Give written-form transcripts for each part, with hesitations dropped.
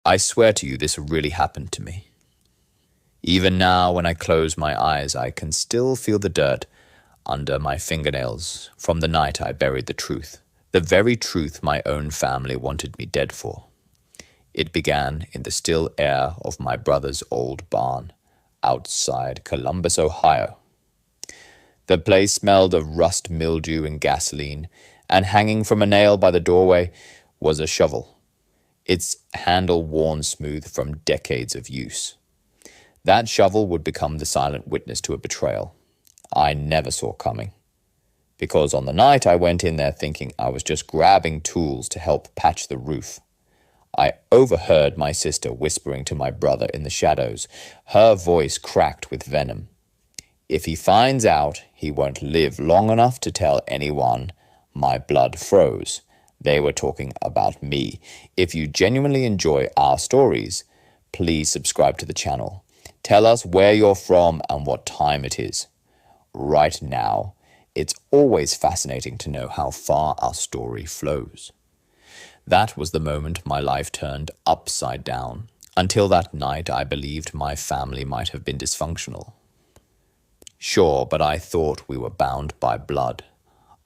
I swear to you this really happened to me. Even now, when I close my eyes, I can still feel the dirt under my fingernails from the night I buried the truth, the very truth my own family wanted me dead for. It began in the still air of my brother's old barn outside Columbus, Ohio. The place smelled of rust, mildew, and gasoline, and hanging from a nail by the doorway was a shovel, its handle worn smooth from decades of use. That shovel would become the silent witness to a betrayal I never saw coming. Because on the night I went in there thinking I was just grabbing tools to help patch the roof, I overheard my sister whispering to my brother in the shadows, her voice cracked with venom. If he finds out, he won't live long enough to tell anyone. My blood froze. They were talking about me. If you genuinely enjoy our stories, please subscribe to the channel. Tell us where you're from and what time it is. Right now, it's always fascinating to know how far our story flows. That was the moment my life turned upside down. Until that night, I believed my family might have been dysfunctional. Sure, but I thought we were bound by blood.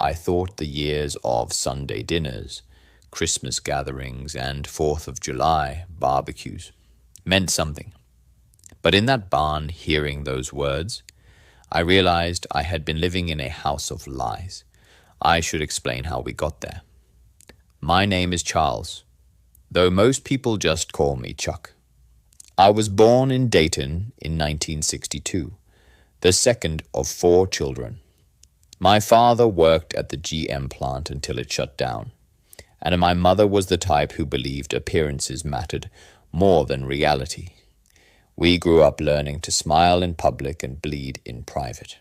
I thought the years of Sunday dinners, Christmas gatherings, and 4th of July barbecues meant something. But in that barn, hearing those words, I realized I had been living in a house of lies. I should explain how we got there. My name is Charles, though most people just call me Chuck. I was born in Dayton in 1962, the second of 4 children. My father worked at the GM plant until it shut down, and my mother was the type who believed appearances mattered more than reality. We grew up learning to smile in public and bleed in private.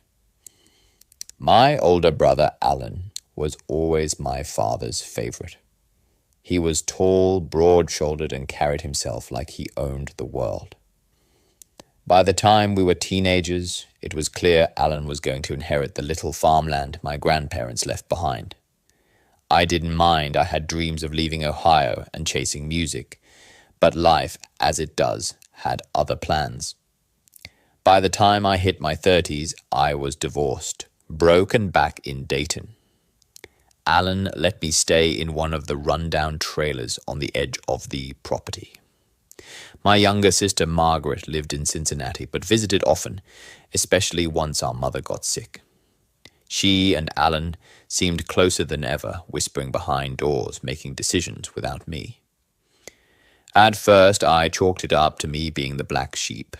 My older brother, Alan, was always my father's favorite. He was tall, broad-shouldered, and carried himself like he owned the world. By the time we were teenagers, it was clear Alan was going to inherit the little farmland my grandparents left behind. I didn't mind. I had dreams of leaving Ohio and chasing music, but life, as it does, had other plans. By the time I hit my 30s, I was divorced, broke and back in Dayton. Alan let me stay in one of the rundown trailers on the edge of the property. My younger sister Margaret lived in Cincinnati but visited often, especially once our mother got sick. She and Alan seemed closer than ever, whispering behind doors, making decisions without me. At first, I chalked it up to me being the black sheep.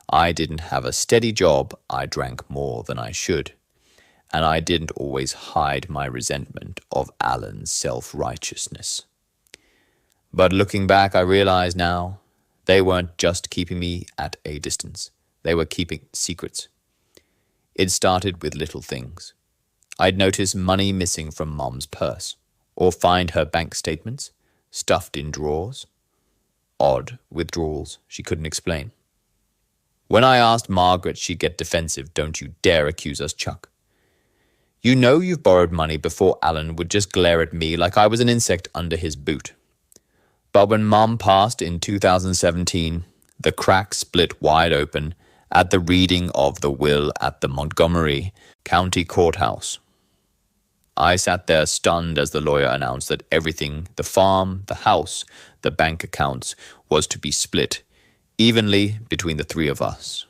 I didn't have a steady job, I drank more than I should, and I didn't always hide my resentment of Alan's self-righteousness. But looking back, I realize now, they weren't just keeping me at a distance. They were keeping secrets. It started with little things. I'd notice money missing from Mom's purse, or find her bank statements stuffed in drawers. Odd withdrawals she couldn't explain. When I asked Margaret, she'd get defensive. Don't you dare accuse us, Chuck. You know you've borrowed money before Alan would just glare at me like I was an insect under his boot. But when Mom passed in 2017, the crack split wide open at the reading of the will at the Montgomery County Courthouse. I sat there stunned as the lawyer announced that everything, the farm, the house, the bank accounts, was to be split evenly between the 3 of us.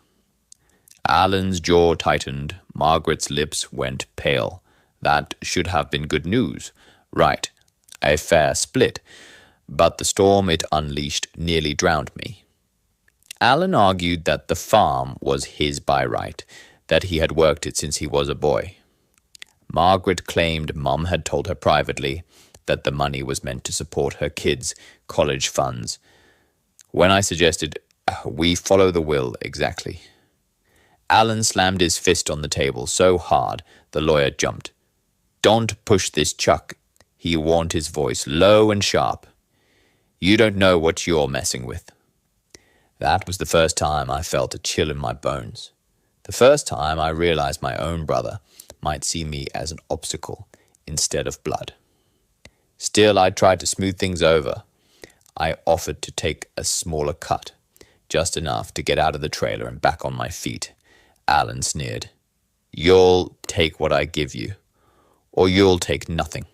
Alan's jaw tightened. Margaret's lips went pale. That should have been good news. Right, a fair split. But the storm it unleashed nearly drowned me. Alan argued that the farm was his by right, that he had worked it since he was a boy. Margaret claimed Mum had told her privately that the money was meant to support her kids' college funds. When I suggested, we follow the will exactly. Alan slammed his fist on the table so hard the lawyer jumped. Don't push this, Chuck, he warned, his voice low and sharp. You don't know what you're messing with. That was the first time I felt a chill in my bones. The first time I realized my own brother might see me as an obstacle instead of blood. Still, I tried to smooth things over. I offered to take a smaller cut, just enough to get out of the trailer and back on my feet. Alan sneered. "You'll take what I give you, or you'll take nothing."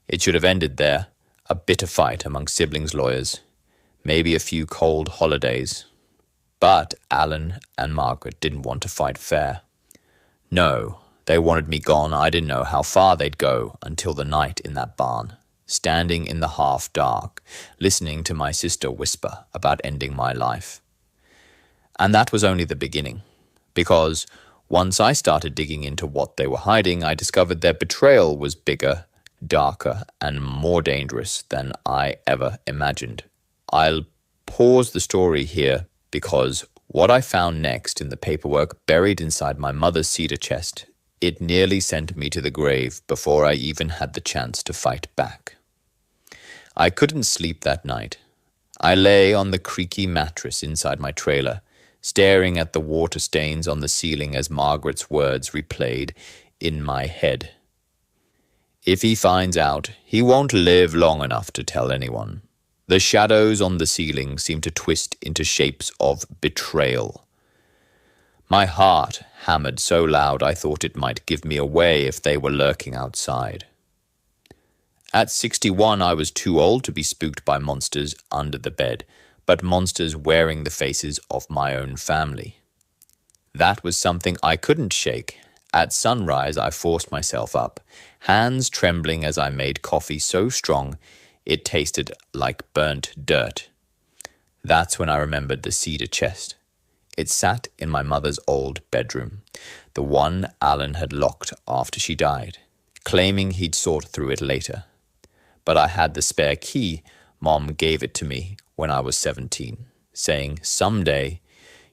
It should have ended there, a bitter fight among siblings' lawyers, maybe a few cold holidays. But Alan and Margaret didn't want to fight fair. No, they wanted me gone. I didn't know how far they'd go until the night in that barn, standing in the half-dark, listening to my sister whisper about ending my life. And that was only the beginning, because once I started digging into what they were hiding, I discovered their betrayal was bigger, darker, and more dangerous than I ever imagined. I'll pause the story here because what I found next in the paperwork buried inside my mother's cedar chest, it nearly sent me to the grave before I even had the chance to fight back. I couldn't sleep that night. I lay on the creaky mattress inside my trailer, staring at the water stains on the ceiling as Margaret's words replayed in my head. "If he finds out, he won't live long enough to tell anyone." The shadows on the ceiling seemed to twist into shapes of betrayal. My heart hammered so loud I thought it might give me away if they were lurking outside. At 61, I was too old to be spooked by monsters under the bed, but monsters wearing the faces of my own family. That was something I couldn't shake. At sunrise, I forced myself up, hands trembling as I made coffee so strong it tasted like burnt dirt. That's when I remembered the cedar chest. It sat in my mother's old bedroom, the one Alan had locked after she died, claiming he'd sort through it later. But I had the spare key. Mom gave it to me when I was 17, saying, "Someday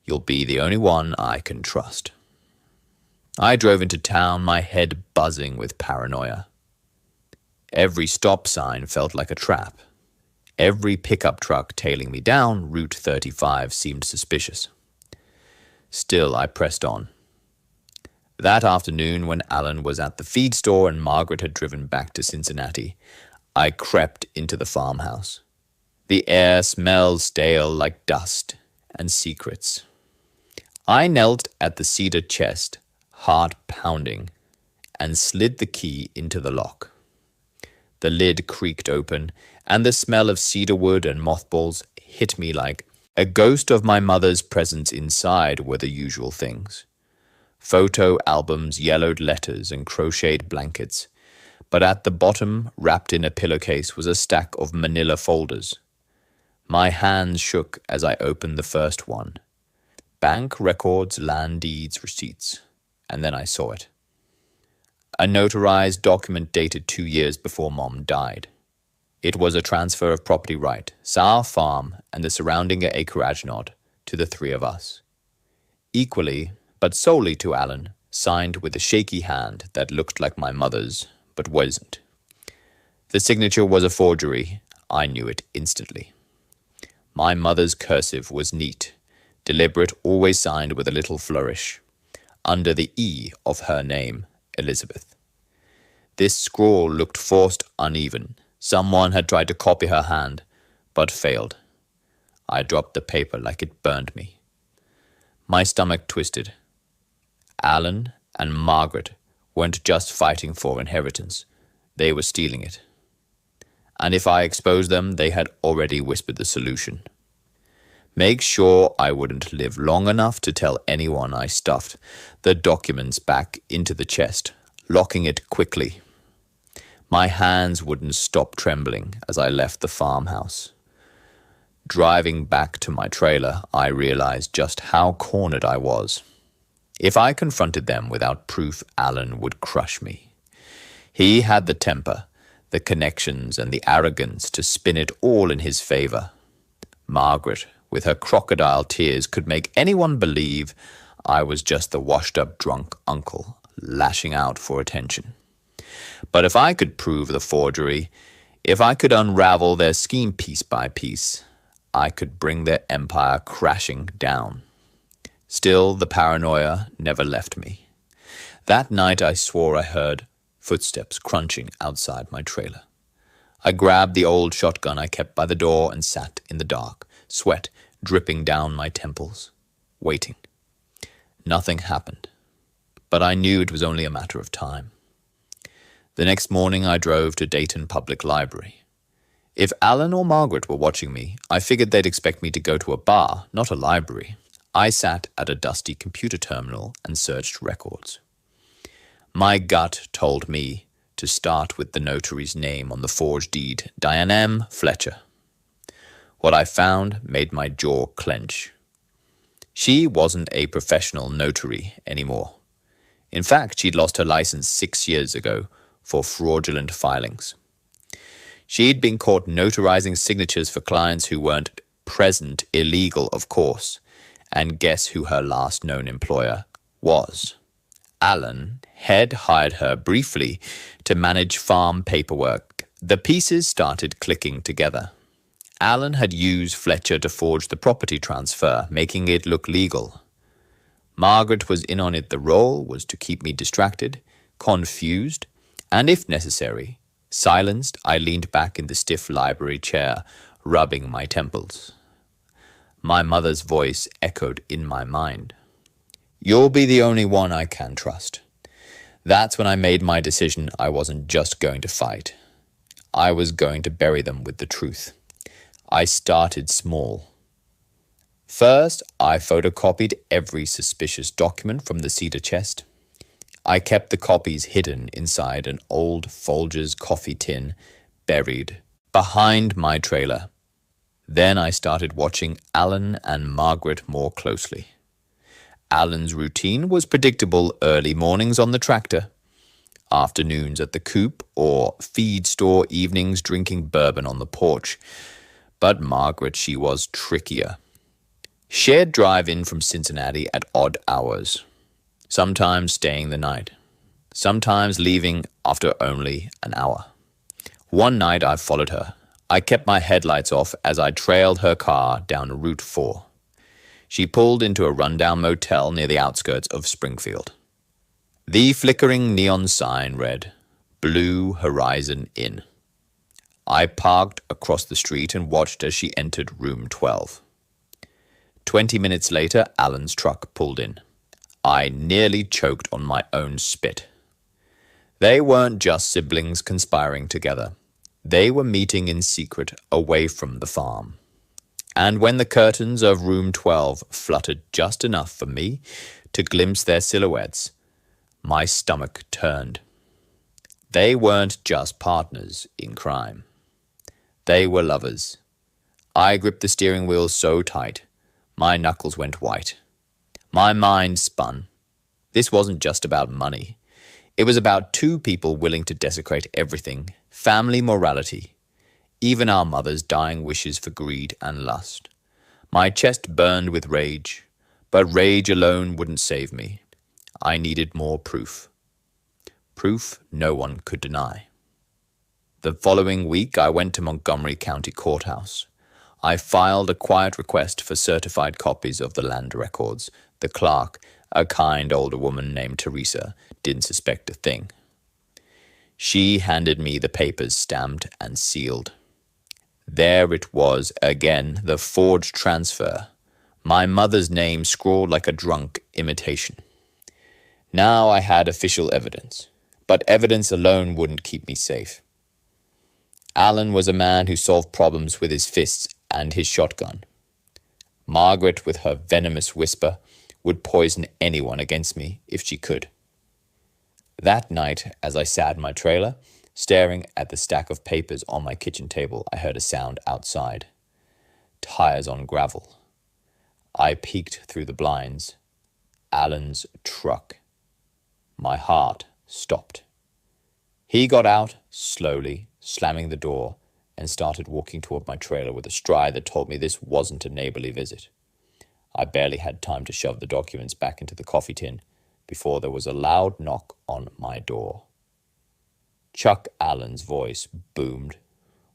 you'll be the only one I can trust." I drove into town, my head buzzing with paranoia. Every stop sign felt like a trap. Every pickup truck tailing me down Route 35 seemed suspicious. Still, I pressed on. That afternoon, when Alan was at the feed store and Margaret had driven back to Cincinnati, I crept into the farmhouse. The air smelled stale like dust and secrets. I knelt at the cedar chest, heart pounding, and slid the key into the lock. The lid creaked open, and the smell of cedar wood and mothballs hit me like a ghost of my mother's presence inside were the usual things. Photo albums, yellowed letters, and crocheted blankets. But at the bottom, wrapped in a pillowcase, was a stack of manila folders. My hands shook as I opened the first one. Bank records, land deeds, receipts. And then I saw it. A notarized document dated 2 years before Mom died. It was a transfer of property right, our farm and the surrounding acreage nod, to the three of us. Equally, but solely to Alan, signed with a shaky hand that looked like my mother's, but wasn't. The signature was a forgery. I knew it instantly. My mother's cursive was neat, deliberate, always signed with a little flourish, under the E of her name, Elizabeth. This scrawl looked forced, uneven. Someone had tried to copy her hand, but failed. I dropped the paper like it burned me. My stomach twisted. Alan and Margaret weren't just fighting for inheritance. They were stealing it. And if I exposed them, they had already whispered the solution. Make sure I wouldn't live long enough to tell anyone. I stuffed the documents back into the chest, locking it quickly. My hands wouldn't stop trembling as I left the farmhouse. Driving back to my trailer, I realized just how cornered I was. If I confronted them without proof, Alan would crush me. He had the temper, the connections, and the arrogance to spin it all in his favor. Margaret, with her crocodile tears, could make anyone believe I was just the washed-up drunk uncle lashing out for attention. But if I could prove the forgery, if I could unravel their scheme piece by piece, I could bring their empire crashing down. Still, the paranoia never left me. That night I swore I heard footsteps crunching outside my trailer. I grabbed the old shotgun I kept by the door and sat in the dark, sweat dripping down my temples, waiting. Nothing happened, but I knew it was only a matter of time. The next morning I drove to Dayton Public Library. If Alan or Margaret were watching me, I figured they'd expect me to go to a bar, not a library. I sat at a dusty computer terminal and searched records. My gut told me to start with the notary's name on the forged deed, Diane M. Fletcher. What I found made my jaw clench. She wasn't a professional notary anymore. In fact, she'd lost her license 6 years ago for fraudulent filings. She'd been caught notarizing signatures for clients who weren't present, illegal, of course. And guess who her last known employer was? Alan had hired her briefly to manage farm paperwork. The pieces started clicking together. Alan had used Fletcher to forge the property transfer, making it look legal. Margaret was in on it. The role was to keep me distracted, confused, and if necessary, silenced. I leaned back in the stiff library chair, rubbing my temples. My mother's voice echoed in my mind. You'll be the only one I can trust. That's when I made my decision. I wasn't just going to fight. I was going to bury them with the truth. I started small. First, I photocopied every suspicious document from the Cedar chest. I kept the copies hidden inside an old Folgers coffee tin, buried behind my trailer. Then I started watching Alan and Margaret more closely. Alan's routine was predictable: early mornings on the tractor, afternoons at the coop, or feed store evenings drinking bourbon on the porch. But Margaret, she was trickier. She'd drive in from Cincinnati at odd hours, sometimes staying the night, sometimes leaving after only an hour. One night I followed her. I kept my headlights off as I trailed her car down Route 4. She pulled into a rundown motel near the outskirts of Springfield. The flickering neon sign read, Blue Horizon Inn. I parked across the street and watched as she entered room 12. 20 minutes later, Alan's truck pulled in. I nearly choked on my own spit. They weren't just siblings conspiring together. They were meeting in secret away from the farm. And when the curtains of room 12 fluttered just enough for me to glimpse their silhouettes, my stomach turned. They weren't just partners in crime. They were lovers. I gripped the steering wheel so tight, my knuckles went white. My mind spun. This wasn't just about money. It was about two people willing to desecrate everything: family morality, even our mother's dying wishes for greed and lust. My chest burned with rage, but rage alone wouldn't save me. I needed more proof. Proof no one could deny. The following week, I went to Montgomery County Courthouse. I filed a quiet request for certified copies of the land records. The clerk, a kind older woman named Teresa, didn't suspect a thing. She handed me the papers stamped and sealed. There it was again, the forged transfer. My mother's name scrawled like a drunk imitation. Now I had official evidence, but evidence alone wouldn't keep me safe. Alan was a man who solved problems with his fists and his shotgun. Margaret, with her venomous whisper, would poison anyone against me if she could. That night, as I sat in my trailer, staring at the stack of papers on my kitchen table, I heard a sound outside. Tires on gravel. I peeked through the blinds. Alan's truck. My heart stopped. He got out, slowly, slamming the door, and started walking toward my trailer with a stride that told me this wasn't a neighborly visit. I barely had time to shove the documents back into the coffee tin before there was a loud knock on my door. Chuck Allen's voice boomed.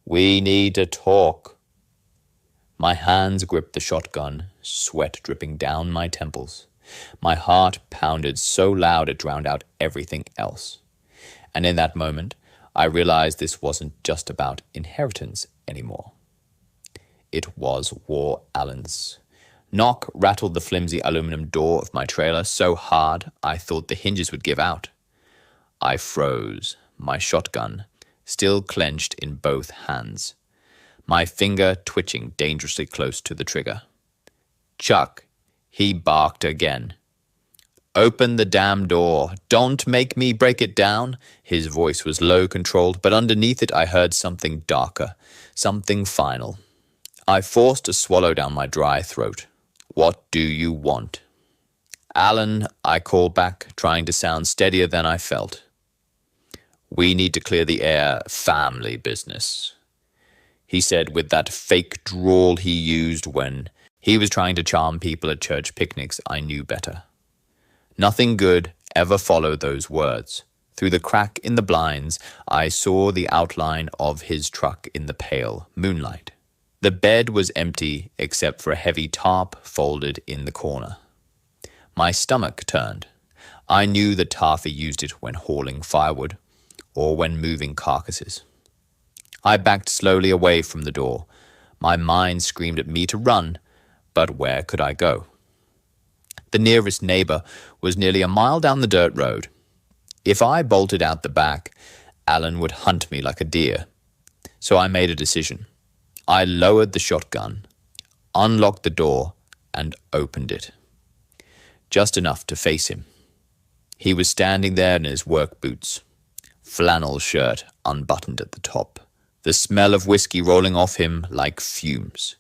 "We need to talk." My hands gripped the shotgun, sweat dripping down my temples. My heart pounded so loud it drowned out everything else. And in that moment, I realized this wasn't just about inheritance anymore. It was War Allen's. Knock rattled the flimsy aluminum door of my trailer so hard I thought the hinges would give out. I froze, my shotgun still clenched in both hands, my finger twitching dangerously close to the trigger. Chuck, he barked again. Open the damn door. Don't make me break it down. His voice was low controlled, but underneath it I heard something darker, something final. I forced a swallow down my dry throat. What do you want? Allen, I called back, trying to sound steadier than I felt. We need to clear the air, family business, he said with that fake drawl he used when he was trying to charm people at church picnics. I knew better. Nothing good ever followed those words. Through the crack in the blinds, I saw the outline of his truck in the pale moonlight. The bed was empty except for a heavy tarp folded in the corner. My stomach turned. I knew that Taffy used it when hauling firewood or when moving carcasses. I backed slowly away from the door. My mind screamed at me to run, but where could I go? The nearest neighbor was nearly a mile down the dirt road. If I bolted out the back, Allen would hunt me like a deer. So I made a decision. I lowered the shotgun, unlocked the door, and opened it. Just enough to face him. He was standing there in his work boots, flannel shirt unbuttoned at the top, the smell of whiskey rolling off him like fumes.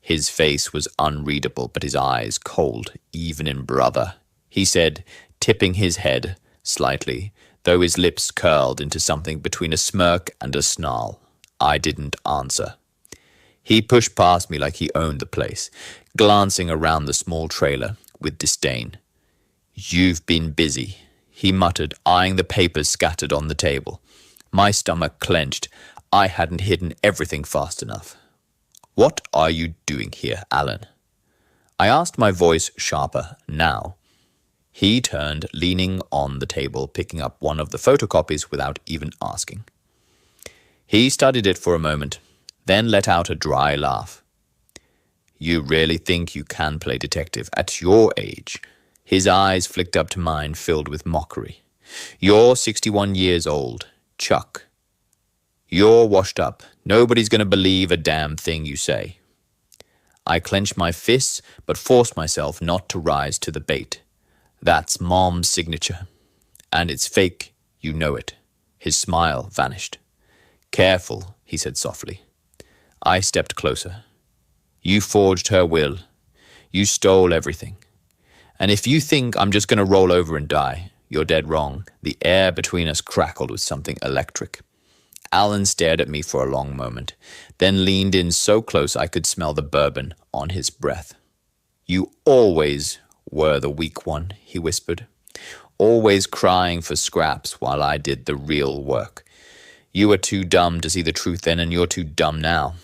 His face was unreadable, but his eyes cold, even in brother. He said, tipping his head slightly, though his lips curled into something between a smirk and a snarl. I didn't answer. He pushed past me like he owned the place, glancing around the small trailer with disdain. You've been busy, he muttered, eyeing the papers scattered on the table. My stomach clenched. I hadn't hidden everything fast enough. What are you doing here, Allen? I asked, my voice sharper now. He turned, leaning on the table, picking up one of the photocopies without even asking. He studied it for a moment, then let out a dry laugh. You really think you can play detective at your age? His eyes flicked up to mine, filled with mockery. You're 61 years old, Chuck. You're washed up. Nobody's going to believe a damn thing you say. I clenched my fists, but forced myself not to rise to the bait. That's Mom's signature. And it's fake, you know it. His smile vanished. Careful, he said softly. I stepped closer. You forged her will. You stole everything. And if you think I'm just going to roll over and die, you're dead wrong. The air between us crackled with something electric. Allen stared at me for a long moment, then leaned in so close I could smell the bourbon on his breath. You always were the weak one, he whispered, always crying for scraps while I did the real work. You were too dumb to see the truth then, and you're too dumb now.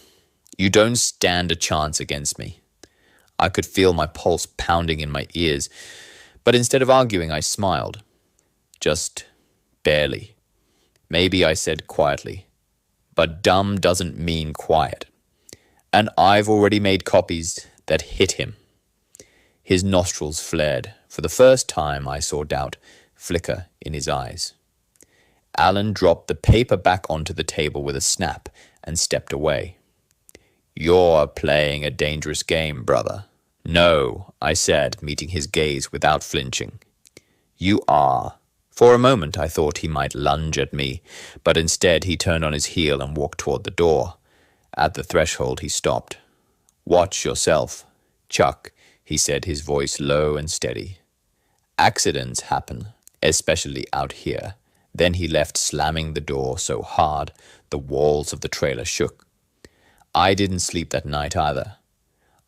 You don't stand a chance against me. I could feel my pulse pounding in my ears, but instead of arguing, I smiled. Just barely. Maybe I said quietly, but dumb doesn't mean quiet. And I've already made copies that hit him. His nostrils flared. For the first time, I saw doubt flicker in his eyes. Allen dropped the paper back onto the table with a snap and stepped away. You're playing a dangerous game, brother. No, I said, meeting his gaze without flinching. You are. For a moment I thought he might lunge at me, but instead he turned on his heel and walked toward the door. At the threshold he stopped. Watch yourself, Chuck, he said, his voice low and steady. Accidents happen, especially out here. Then he left, slamming the door so hard the walls of the trailer shook. I didn't sleep that night either.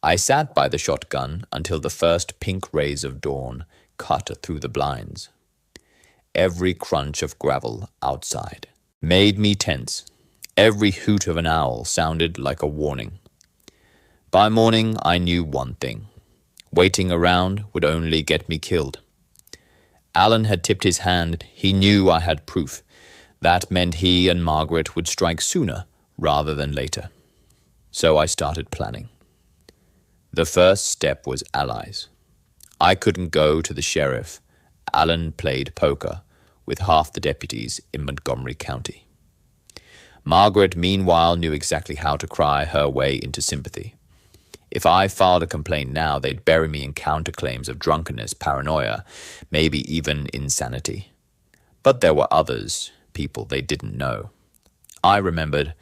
I sat by the shotgun until the first pink rays of dawn cut through the blinds. Every crunch of gravel outside made me tense. Every hoot of an owl sounded like a warning. By morning, I knew one thing. Waiting around would only get me killed. Allen had tipped his hand. He knew I had proof. That meant he and Margaret would strike sooner rather than later. So I started planning. The first step was allies. I couldn't go to the sheriff. Alan played poker with half the deputies in Montgomery County. Margaret, meanwhile, knew exactly how to cry her way into sympathy. If I filed a complaint now, they'd bury me in counterclaims of drunkenness, paranoia, maybe even insanity. But there were others, people they didn't know. I remembered,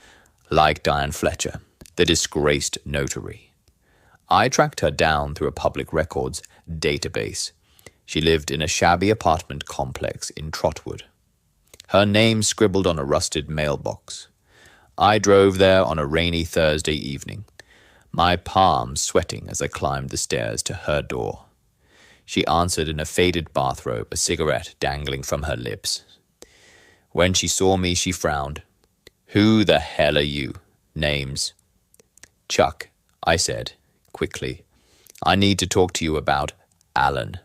like Diane Fletcher, the disgraced notary. I tracked her down through a public records database. She lived in a shabby apartment complex in Trotwood. Her name scribbled on a rusted mailbox. I drove there on a rainy Thursday evening, my palms sweating as I climbed the stairs to her door. She answered in a faded bathrobe, a cigarette dangling from her lips. When she saw me, she frowned. "Who the hell are you?" "Names." "Chuck," I said, quickly. "I need to talk to you about Alan."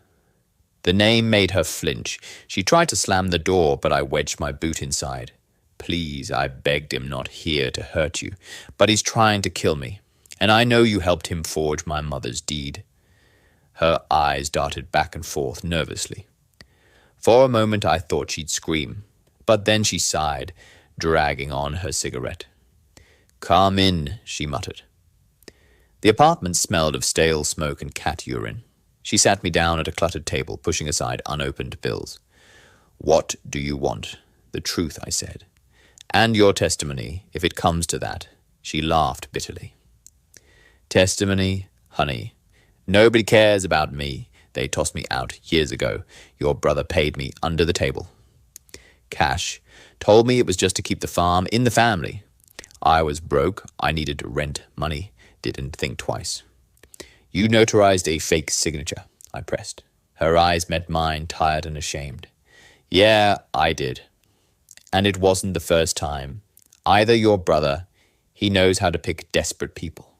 The name made her flinch. She tried to slam the door, but I wedged my boot inside. "Please," I begged him, "not here to hurt you, but he's trying to kill me, and I know you helped him forge my mother's deed." Her eyes darted back and forth nervously. For a moment I thought she'd scream, but then she sighed, dragging on her cigarette. "Come in," she muttered. The apartment smelled of stale smoke and cat urine. She sat me down at a cluttered table, pushing aside unopened bills. "What do you want?" "The truth," I said. "And your testimony, if it comes to that." She laughed bitterly. "Testimony? Honey, nobody cares about me. They tossed me out years ago. Your brother paid me under the table. Cash. Told me it was just to keep the farm in the family. I was broke. I needed rent money. Didn't think twice." "You notarized a fake signature," I pressed. Her eyes met mine, tired and ashamed. "Yeah, I did. And it wasn't the first time. Either your brother, he knows how to pick desperate people."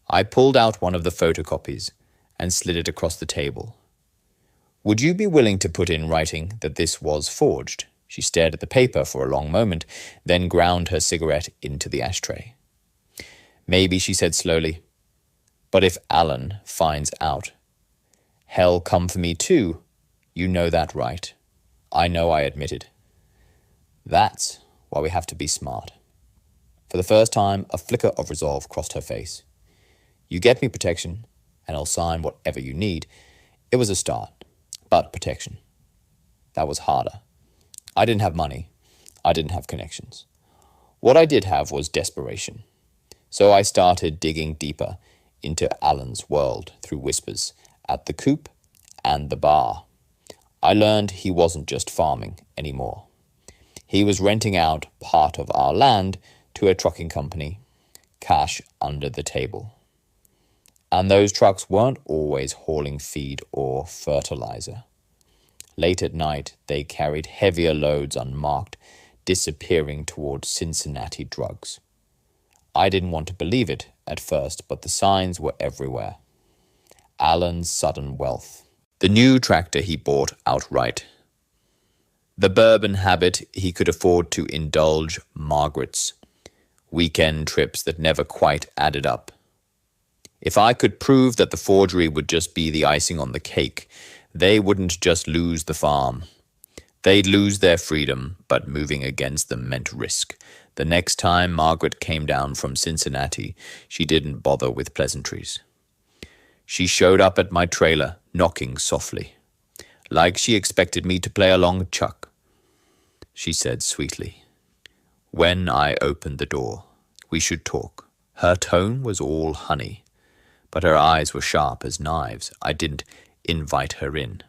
I pulled out one of the photocopies and slid it across the table. "Would you be willing to put in writing that this was forged?" She stared at the paper for a long moment, then ground her cigarette into the ashtray. "Maybe," she said slowly. "But if Alan finds out, hell come for me too. You know that, right?" "I know," I admitted. "That's why we have to be smart." For the first time, a flicker of resolve crossed her face. "You get me protection, and I'll sign whatever you need." It was a start, but protection. That was harder. I didn't have money. I didn't have connections. What I did have was desperation. So I started digging deeper into Alan's world through whispers at the coop and the bar. I learned he wasn't just farming anymore. He was renting out part of our land to a trucking company, cash under the table. And those trucks weren't always hauling feed or fertilizer. Late at night, they carried heavier loads unmarked, disappearing toward Cincinnati drugs. I didn't want to believe it at first, but the signs were everywhere. Alan's sudden wealth. The new tractor he bought outright. The bourbon habit he could afford to indulge Margaret's. Weekend trips that never quite added up. If I could prove that the forgery would just be the icing on the cake, they wouldn't just lose the farm. They'd lose their freedom, but moving against them meant risk. The next time Margaret came down from Cincinnati, she didn't bother with pleasantries. She showed up at my trailer, knocking softly, like she expected me to play along Chuck. She said sweetly, when I opened the door, "We should talk." Her tone was all honey, but her eyes were sharp as knives. I didn't invite her in.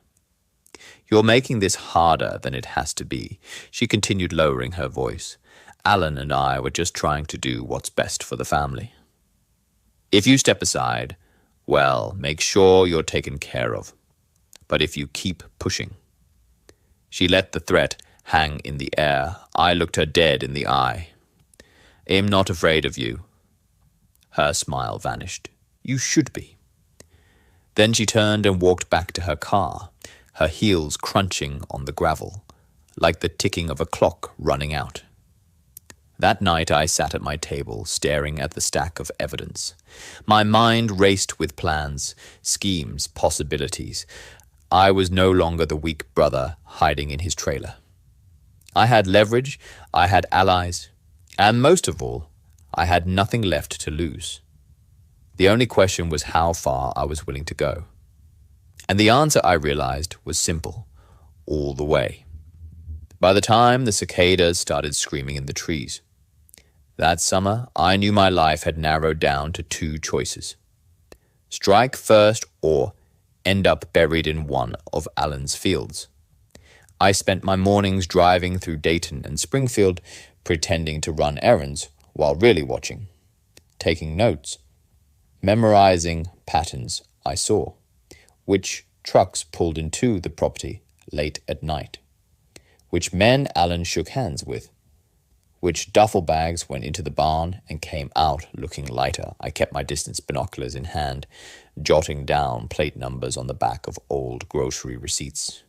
"You're making this harder than it has to be," she continued, lowering her voice. "Alan and I were just trying to do what's best for the family. If you step aside, well, make sure you're taken care of. But if you keep pushing..." She let the threat hang in the air. I looked her dead in the eye. "I'm not afraid of you." Her smile vanished. "You should be." Then she turned and walked back to her car, her heels crunching on the gravel, like the ticking of a clock running out. That night I sat at my table, staring at the stack of evidence. My mind raced with plans, schemes, possibilities. I was no longer the weak brother hiding in his trailer. I had leverage, I had allies, and most of all, I had nothing left to lose. The only question was how far I was willing to go. And the answer, I realized, was simple: all the way. By the time the cicadas started screaming in the trees. That summer, I knew my life had narrowed down to two choices: strike first or end up buried in one of Alan's fields. I spent my mornings driving through Dayton and Springfield, pretending to run errands while really watching, taking notes, memorizing patterns I saw, which trucks pulled into the property late at night, which men Alan shook hands with, which duffel bags went into the barn and came out looking lighter. I kept my distance binoculars in hand, jotting down plate numbers on the back of old grocery receipts.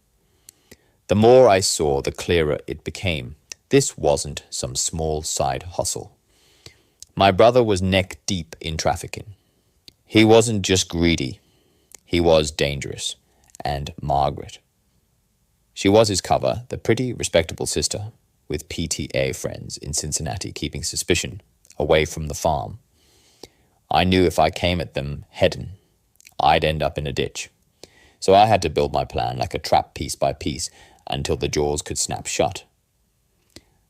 The more I saw, the clearer it became. This wasn't some small side hustle. My brother was neck deep in trafficking. He wasn't just greedy. He was dangerous. And Margaret. She was his cover, the pretty, respectable sister, with PTA friends in Cincinnati keeping suspicion away from the farm. I knew if I came at them head-on, I'd end up in a ditch. So I had to build my plan like a trap piece by piece until the jaws could snap shut.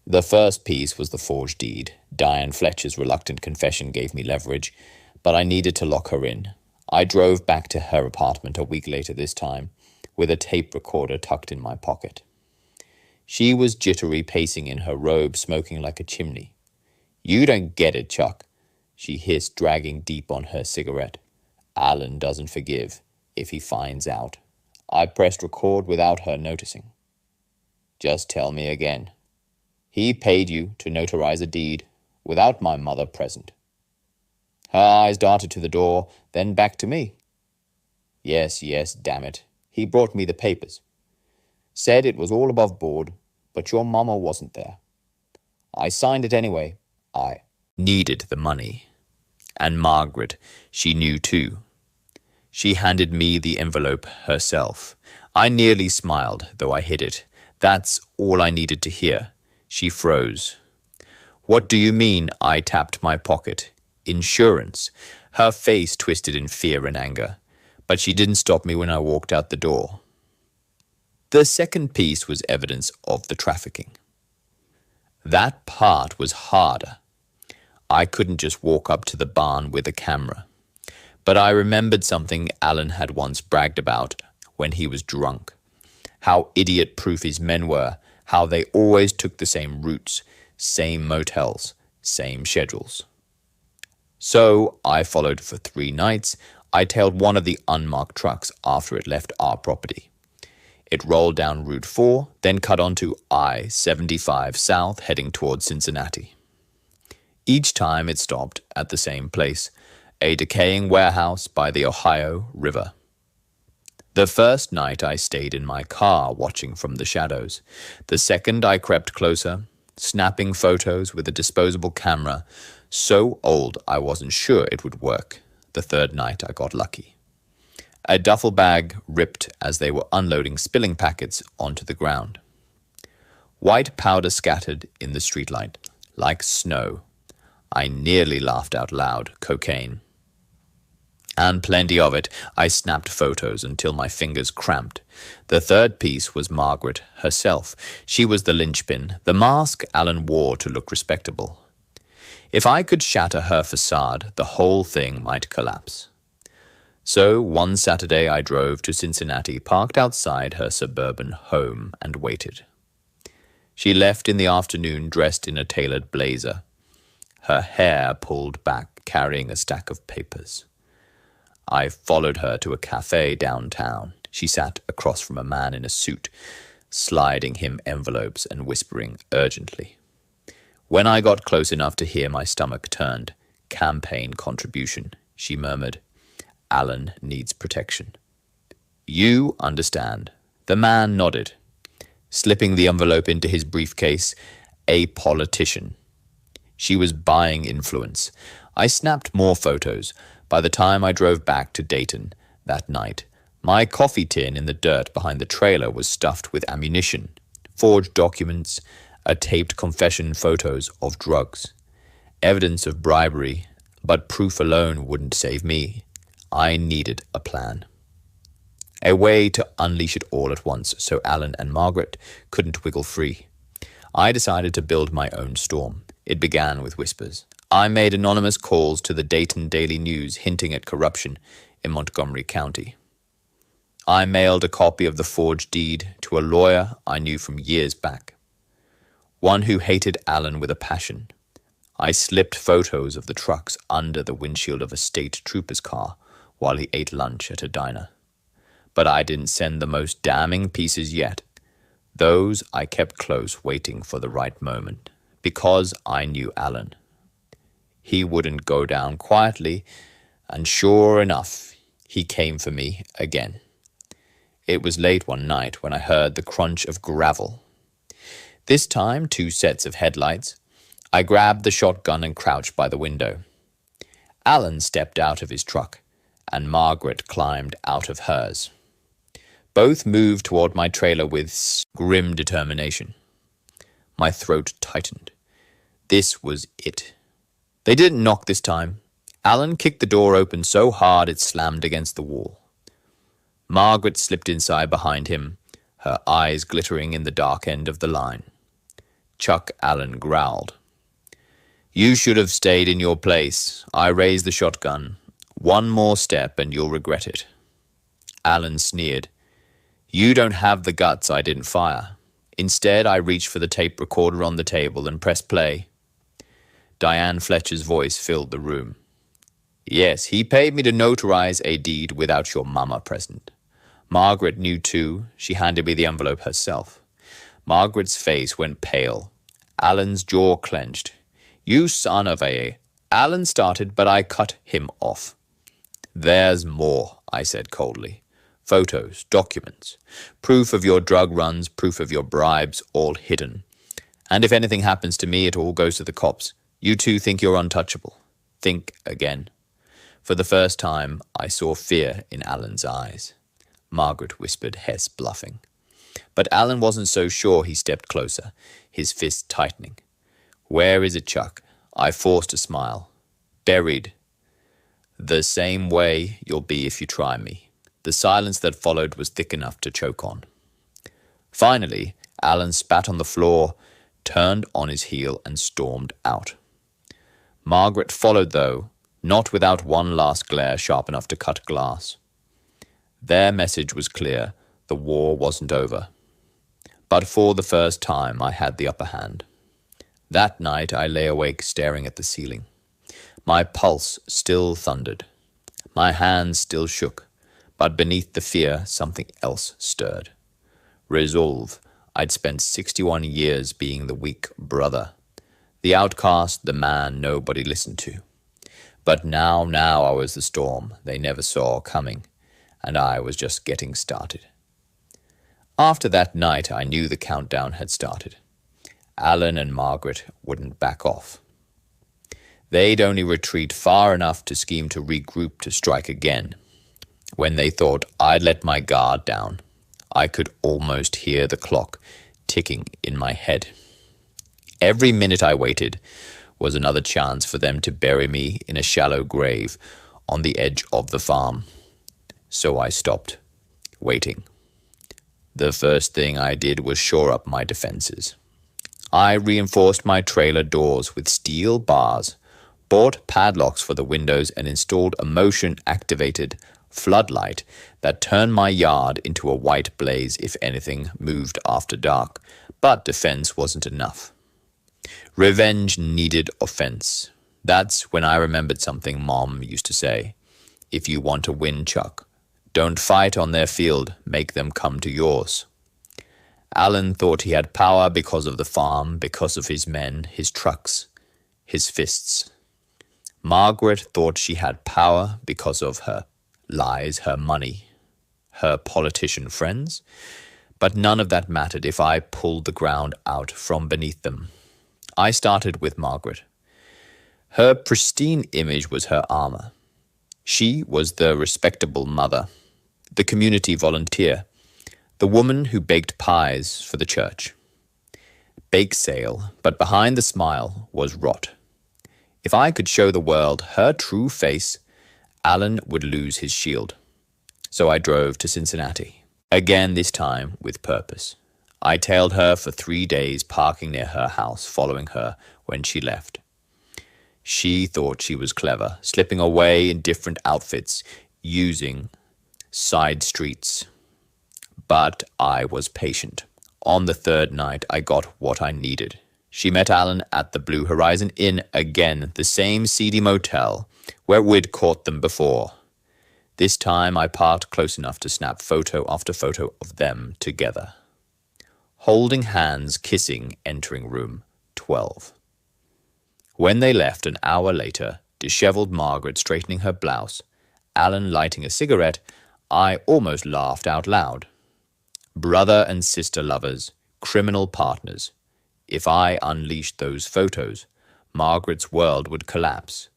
The first piece was the forged deed. Diane Fletcher's reluctant confession gave me leverage, but I needed to lock her in. I drove back to her apartment a week later this time, with a tape recorder tucked in my pocket. She was jittery, pacing in her robe, smoking like a chimney. "You don't get it, Chuck," she hissed, dragging deep on her cigarette. "Alan doesn't forgive if he finds out." I pressed record without her noticing. "Just tell me again. He paid you to notarize a deed without my mother present." Her eyes darted to the door, then back to me. "Yes, damn it. He brought me the papers. Said it was all above board, but your mama wasn't there. I signed it anyway. I needed the money. And Margaret, she knew too. She handed me the envelope herself. I nearly smiled, though I hid it. That's all I needed to hear. She froze. "What do you mean?" I tapped my pocket. "Insurance." Her face twisted in fear and anger, but she didn't stop me when I walked out the door. The second piece was evidence of the trafficking. That part was harder. I couldn't just walk up to the barn with a camera. But I remembered something Alan had once bragged about when he was drunk. How idiot-proof his men were, how they always took the same routes, same motels, same schedules. So I followed for 3 nights. I tailed one of the unmarked trucks after it left our property. It rolled down Route 4, then cut onto I-75 south, heading towards Cincinnati. Each time it stopped at the same place, a decaying warehouse by the Ohio River. The first night I stayed in my car, watching from the shadows. The second I crept closer, snapping photos with a disposable camera, so old I wasn't sure it would work. The third night I got lucky. A duffel bag ripped as they were unloading spilling packets onto the ground. White powder scattered in the streetlight, like snow. I nearly laughed out loud. Cocaine. And plenty of it. I snapped photos until my fingers cramped. The third piece was Margaret herself. She was the linchpin, the mask Alan wore to look respectable. If I could shatter her facade, the whole thing might collapse. So one Saturday I drove to Cincinnati, parked outside her suburban home, and waited. She left in the afternoon dressed in a tailored blazer, her hair pulled back, carrying a stack of papers. I followed her to a cafe downtown. She sat across from a man in a suit, sliding him envelopes and whispering urgently. When I got close enough to hear, my stomach turned. "Campaign contribution," she murmured. "Alan needs protection." "You understand." The man nodded. slipping the envelope into his briefcase. A politician. She was buying influence. I snapped more photos. By the time I drove back to Dayton that night, my coffee tin in the dirt behind the trailer was stuffed with ammunition, forged documents, a taped confession, photos of drugs, evidence of bribery, but proof alone wouldn't save me. I needed a plan. A way to unleash it all at once so Alan and Margaret couldn't wiggle free. I decided to build my own storm. It began with whispers. I made anonymous calls to the Dayton Daily News hinting at corruption in Montgomery County. I mailed a copy of the forged deed to a lawyer I knew from years back, one who hated Alan with a passion. I slipped photos of the trucks under the windshield of a state trooper's car while he ate lunch at a diner. But I didn't send the most damning pieces yet. Those I kept close, waiting for the right moment, because I knew Alan. He wouldn't go down quietly, and sure enough, he came for me again. It was late one night when I heard the crunch of gravel. This time, 2 sets of headlights. I grabbed the shotgun and crouched by the window. Alan stepped out of his truck, and Margaret climbed out of hers. Both moved toward my trailer with grim determination. My throat tightened. This was it. They didn't knock this time. Alan kicked the door open so hard it slammed against the wall. Margaret slipped inside behind him, her eyes glittering in the dark end of the line. Chuck Allen growled. "You should have stayed in your place." I raised the shotgun. "One more step and you'll regret it." Allen sneered. "You don't have the guts I didn't fire." Instead, I reached for the tape recorder on the table and pressed play. Diane Fletcher's voice filled the room. "Yes, he paid me to notarize a deed without your mama present." Margaret knew too. She handed me the envelope herself. Margaret's face went pale. Alan's jaw clenched. "You son of a..." Alan started, but I cut him off. "There's more," I said coldly. "Photos, documents, proof of your drug runs, proof of your bribes, all hidden. And if anything happens to me, it all goes to the cops. You two think you're untouchable. Think again." For the first time, I saw fear in Alan's eyes. Margaret whispered, Hess bluffing. But Alan wasn't so sure. He stepped closer, his fist tightening. "Where is it, Chuck?" I forced a smile. "Buried. The same way you'll be if you try me." The silence that followed was thick enough to choke on. Finally, Alan spat on the floor, turned on his heel, and stormed out. Margaret followed, though, not without one last glare sharp enough to cut glass. Their message was clear. The war wasn't over. But for the first time, I had the upper hand. That night, I lay awake staring at the ceiling. My pulse still thundered. My hands still shook. But beneath the fear, something else stirred. Resolve. I'd spent 61 years being the weak brother, the outcast, the man nobody listened to. But now I was the storm they never saw coming, and I was just getting started. After that night, I knew the countdown had started. Alan and Margaret wouldn't back off. They'd only retreat far enough to scheme to regroup to strike again. When they thought I'd let my guard down, I could almost hear the clock ticking in my head. Every minute I waited was another chance for them to bury me in a shallow grave on the edge of the farm. So I stopped, waiting. The first thing I did was shore up my defenses. I reinforced my trailer doors with steel bars, bought padlocks for the windows, and installed a motion-activated floodlight that turned my yard into a white blaze if anything moved after dark. But defense wasn't enough. Revenge needed offense. That's when I remembered something Mom used to say. If you want to win, Chuck, don't fight on their field, make them come to yours. Alan thought he had power because of the farm, because of his men, his trucks, his fists. Margaret thought she had power because of her lies, her money, her politician friends. But none of that mattered if I pulled the ground out from beneath them. I started with Margaret. Her pristine image was her armor. She was the respectable mother, the community volunteer, the woman who baked pies for the church. Bake sale, but behind the smile was rot. If I could show the world her true face, Alan would lose his shield. So I drove to Cincinnati. Again, this time with purpose. I tailed her for 3 days, parking near her house, following her when she left. She thought she was clever, slipping away in different outfits, using side streets. But I was patient. On the third night, I got what I needed. She met Alan at the Blue Horizon Inn again, the same seedy motel where we'd caught them before. This time I parked close enough to snap photo after photo of them together. Holding hands, kissing, entering room 12. When they left an hour later, disheveled Margaret straightening her blouse, Alan lighting a cigarette, I almost laughed out loud. Brother and sister lovers, criminal partners. If I unleashed those photos, Margaret's world would collapse.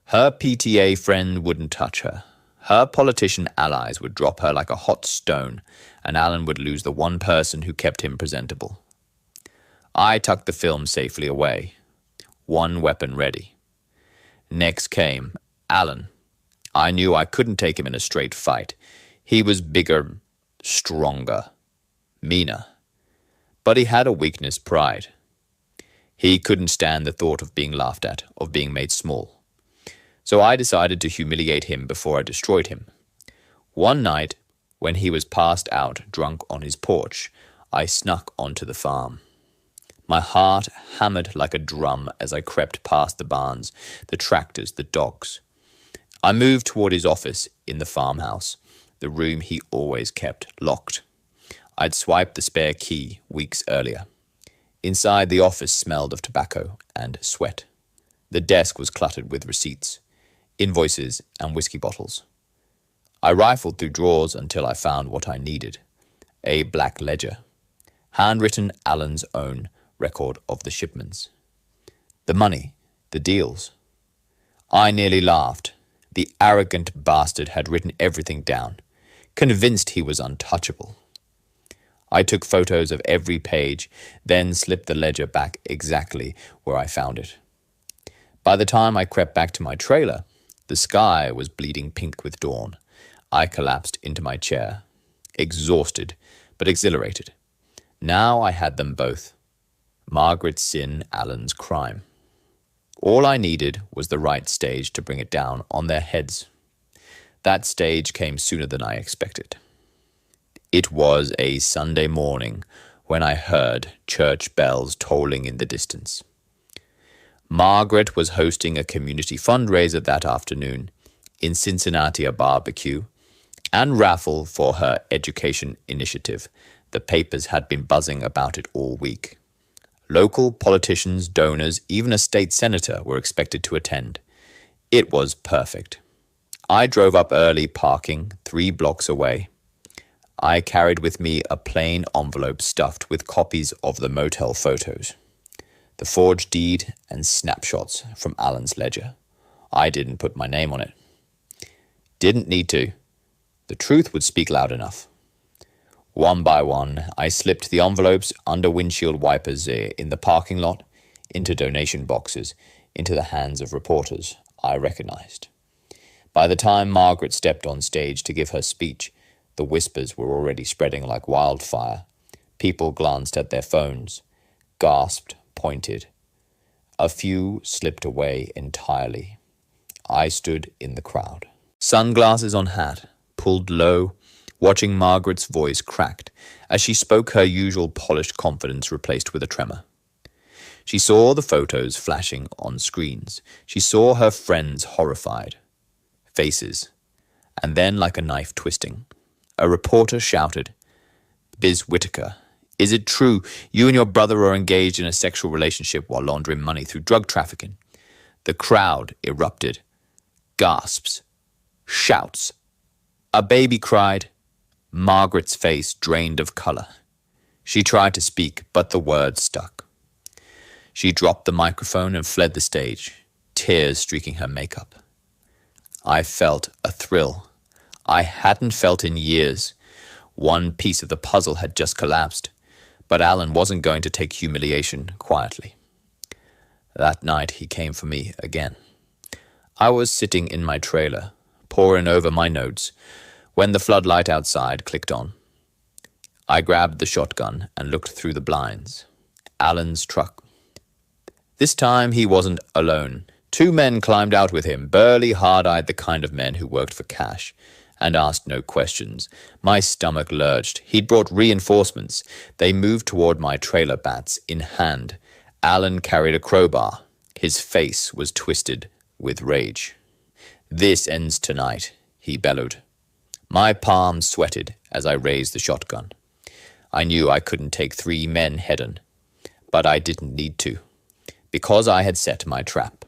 Her PTA friend wouldn't touch her. Her politician allies would drop her like a hot stone, and Alan would lose the one person who kept him presentable. I tucked the film safely away, one weapon ready. Next came Alan. I knew I couldn't take him in a straight fight. He was bigger, stronger, meaner. But he had a weakness, pride. He couldn't stand the thought of being laughed at, of being made small. So I decided to humiliate him before I destroyed him. One night, when he was passed out, drunk on his porch, I snuck onto the farm. My heart hammered like a drum as I crept past the barns, the tractors, the dogs. I moved toward his office in the farmhouse, the room he always kept locked. I'd swiped the spare key weeks earlier. Inside, the office smelled of tobacco and sweat. The desk was cluttered with receipts, invoices, and whiskey bottles. I rifled through drawers until I found what I needed, a black ledger, handwritten Alan's own record of the shipments. The money, the deals. I nearly laughed. The arrogant bastard had written everything down, convinced he was untouchable. I took photos of every page, then slipped the ledger back exactly where I found it. By the time I crept back to my trailer, the sky was bleeding pink with dawn. I collapsed into my chair, exhausted but exhilarated. Now I had them both. Margaret's sin, Alan's crime. All I needed was the right stage to bring it down on their heads. That stage came sooner than I expected. It was a Sunday morning when I heard church bells tolling in the distance. Margaret was hosting a community fundraiser that afternoon, in Cincinnati a barbecue, and raffle for her education initiative. The papers had been buzzing about it all week. Local politicians, donors, even a state senator were expected to attend. It was perfect. I drove up early, parking 3 blocks away. I carried with me a plain envelope stuffed with copies of the motel photos, the forged deed, and snapshots from Alan's ledger. I didn't put my name on it. Didn't need to. The truth would speak loud enough. One by one, I slipped the envelopes under windshield wipers in the parking lot, into donation boxes, into the hands of reporters I recognized. By the time Margaret stepped on stage to give her speech, the whispers were already spreading like wildfire. People glanced at their phones, gasped, pointed. A few slipped away entirely. I stood in the crowd. Sunglasses on hat, pulled low, watching Margaret's voice cracked as she spoke, her usual polished confidence replaced with a tremor. She saw the photos flashing on screens. She saw her friends horrified. Faces. And then, like a knife twisting, a reporter shouted, "Biz Whitaker, is it true you and your brother are engaged in a sexual relationship while laundering money through drug trafficking?" The crowd erupted. Gasps. Shouts. A baby cried. Margaret's face drained of color. She tried to speak, but the words stuck. She dropped the microphone and fled the stage, tears streaking her makeup. I felt a thrill I hadn't felt in years. One piece of the puzzle had just collapsed, but Alan wasn't going to take humiliation quietly. That night he came for me again. I was sitting in my trailer, poring over my notes, when the floodlight outside clicked on. I grabbed the shotgun and looked through the blinds. Alan's truck. This time he wasn't alone. 2 men climbed out with him, burly, hard-eyed, the kind of men who worked for cash, and asked no questions. My stomach lurched. He'd brought reinforcements. They moved toward my trailer, bats in hand. Alan carried a crowbar. His face was twisted with rage. "This ends tonight," he bellowed. My palms sweated as I raised the shotgun. I knew I couldn't take 3 men head-on, but I didn't need to, because I had set my trap.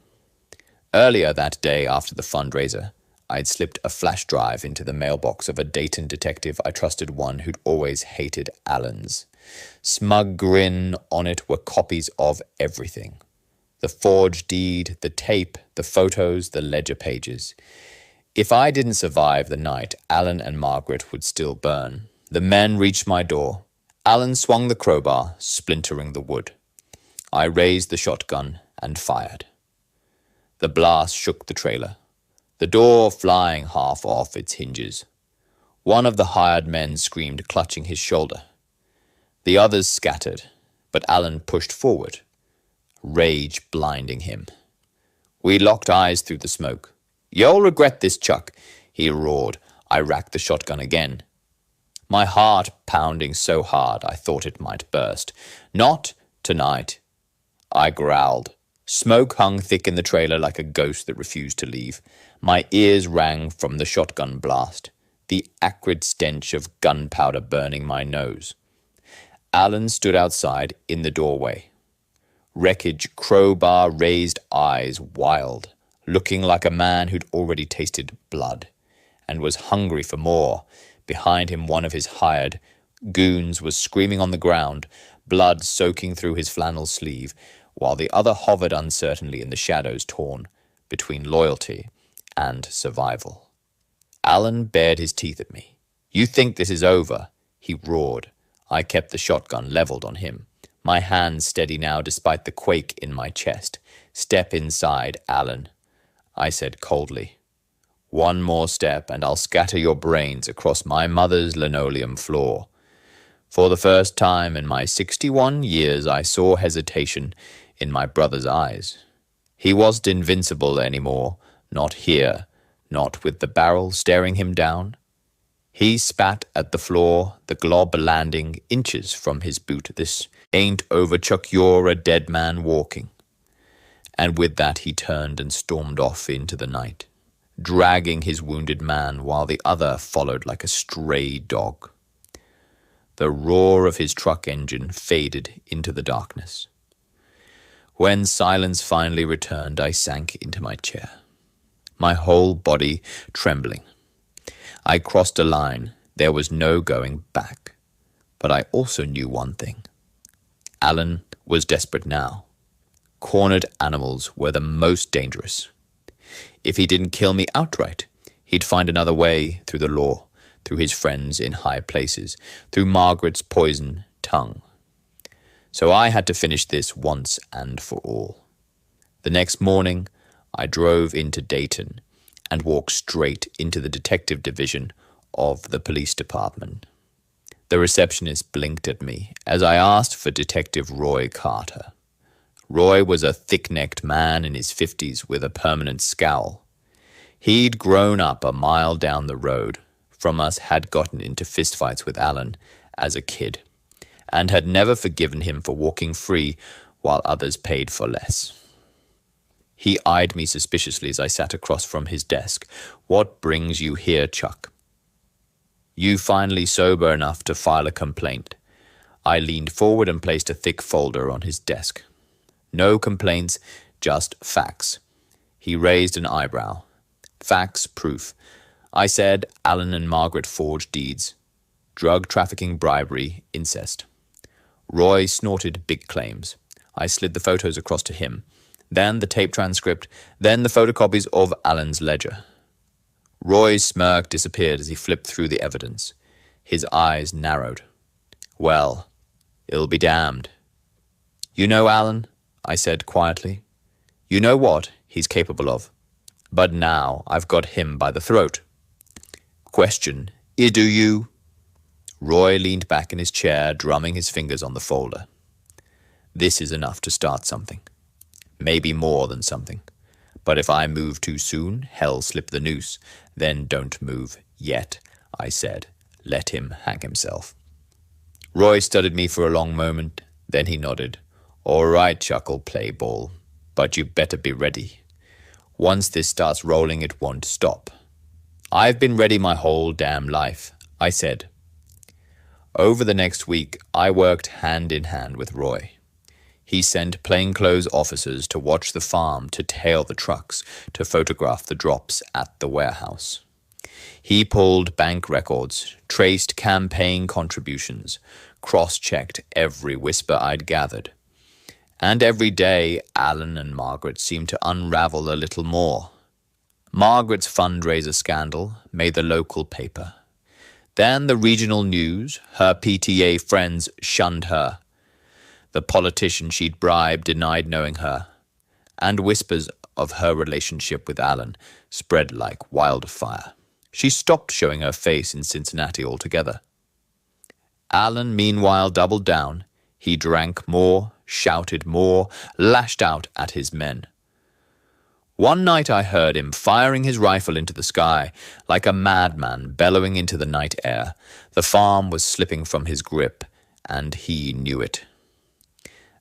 Earlier that day, after the fundraiser, I'd slipped a flash drive into the mailbox of a Dayton detective I trusted, one who'd always hated Alan's. Smug grin on it were copies of everything. The forged deed, the tape, the photos, the ledger pages. If I didn't survive the night, Alan and Margaret would still burn. The men reached my door. Alan swung the crowbar, splintering the wood. I raised the shotgun and fired. The blast shook the trailer, the door flying half off its hinges. One of the hired men screamed, clutching his shoulder. The others scattered, but Alan pushed forward, rage blinding him. We locked eyes through the smoke. "You'll regret this, Chuck," he roared. I racked the shotgun again, my heart pounding so hard I thought it might burst. "Not tonight," I growled. Smoke hung thick in the trailer like a ghost that refused to leave. My ears rang from the shotgun blast, the acrid stench of gunpowder burning my nose. Alan stood outside in the doorway. Wreckage, crowbar, raised eyes, wild, looking like a man who'd already tasted blood and was hungry for more. Behind him, one of his hired goons was screaming on the ground, blood soaking through his flannel sleeve, while the other hovered uncertainly in the shadows, torn between loyalty and survival. Alan bared his teeth at me. "You think this is over?" he roared. I kept the shotgun leveled on him, my hands steady now despite the quake in my chest. "Step inside, Alan," I said coldly. "One more step and I'll scatter your brains across my mother's linoleum floor." For the first time in my 61 years, I saw hesitation in my brother's eyes. He wasn't invincible anymore, not here, not with the barrel staring him down. He spat at the floor, the glob landing inches from his boot. "This ain't over, Chuck, you're a dead man walking." And with that he turned and stormed off into the night, dragging his wounded man while the other followed like a stray dog. The roar of his truck engine faded into the darkness. When silence finally returned, I sank into my chair, my whole body trembling. I crossed a line. There was no going back. But I also knew one thing. Alan was desperate now. Cornered animals were the most dangerous. If he didn't kill me outright, he'd find another way through the law, through his friends in high places, through Margaret's poison tongue. So I had to finish this once and for all. The next morning, I drove into Dayton and walked straight into the detective division of the police department. The receptionist blinked at me as I asked for Detective Roy Carter. Roy was a thick-necked man in his 50s with a permanent scowl. He'd grown up a mile down the road from us, had gotten into fistfights with Alan as a kid, and had never forgiven him for walking free while others paid for less. He eyed me suspiciously as I sat across from his desk. "What brings you here, Chuck?" "You finally sober enough to file a complaint?" I leaned forward and placed a thick folder on his desk. "No complaints, just facts." He raised an eyebrow. "Facts, proof." I said Alan and Margaret forged deeds. Drug trafficking, bribery, incest. Roy snorted big claims. I slid the photos across to him, then the tape transcript, then the photocopies of Alan's ledger. Roy's smirk disappeared as he flipped through the evidence. His eyes narrowed. Well, it'll be damned. You know Alan, I said quietly. You know what he's capable of. But now I've got him by the throat. Question, do you? Roy leaned back in his chair, drumming his fingers on the folder. This is enough to start something. Maybe more than something. But if I move too soon, hell slip the noose. Then don't move yet, I said. Let him hang himself. Roy studied me for a long moment. Then he nodded. All right, Chuckle, play ball. But you better be ready. Once this starts rolling, it won't stop. I've been ready my whole damn life, I said. Over the next week, I worked hand in hand with Roy. He sent plainclothes officers to watch the farm, to tail the trucks, to photograph the drops at the warehouse. He pulled bank records, traced campaign contributions, cross-checked every whisper I'd gathered. And every day, Alan and Margaret seemed to unravel a little more. Margaret's fundraiser scandal made the local paper. Then the regional news, her PTA friends shunned her. The politician she'd bribed denied knowing her. And whispers of her relationship with Alan spread like wildfire. She stopped showing her face in Cincinnati altogether. Alan, meanwhile, doubled down. He drank more, shouted more, lashed out at his men. One night I heard him firing his rifle into the sky, like a madman bellowing into the night air. The farm was slipping from his grip, and he knew it.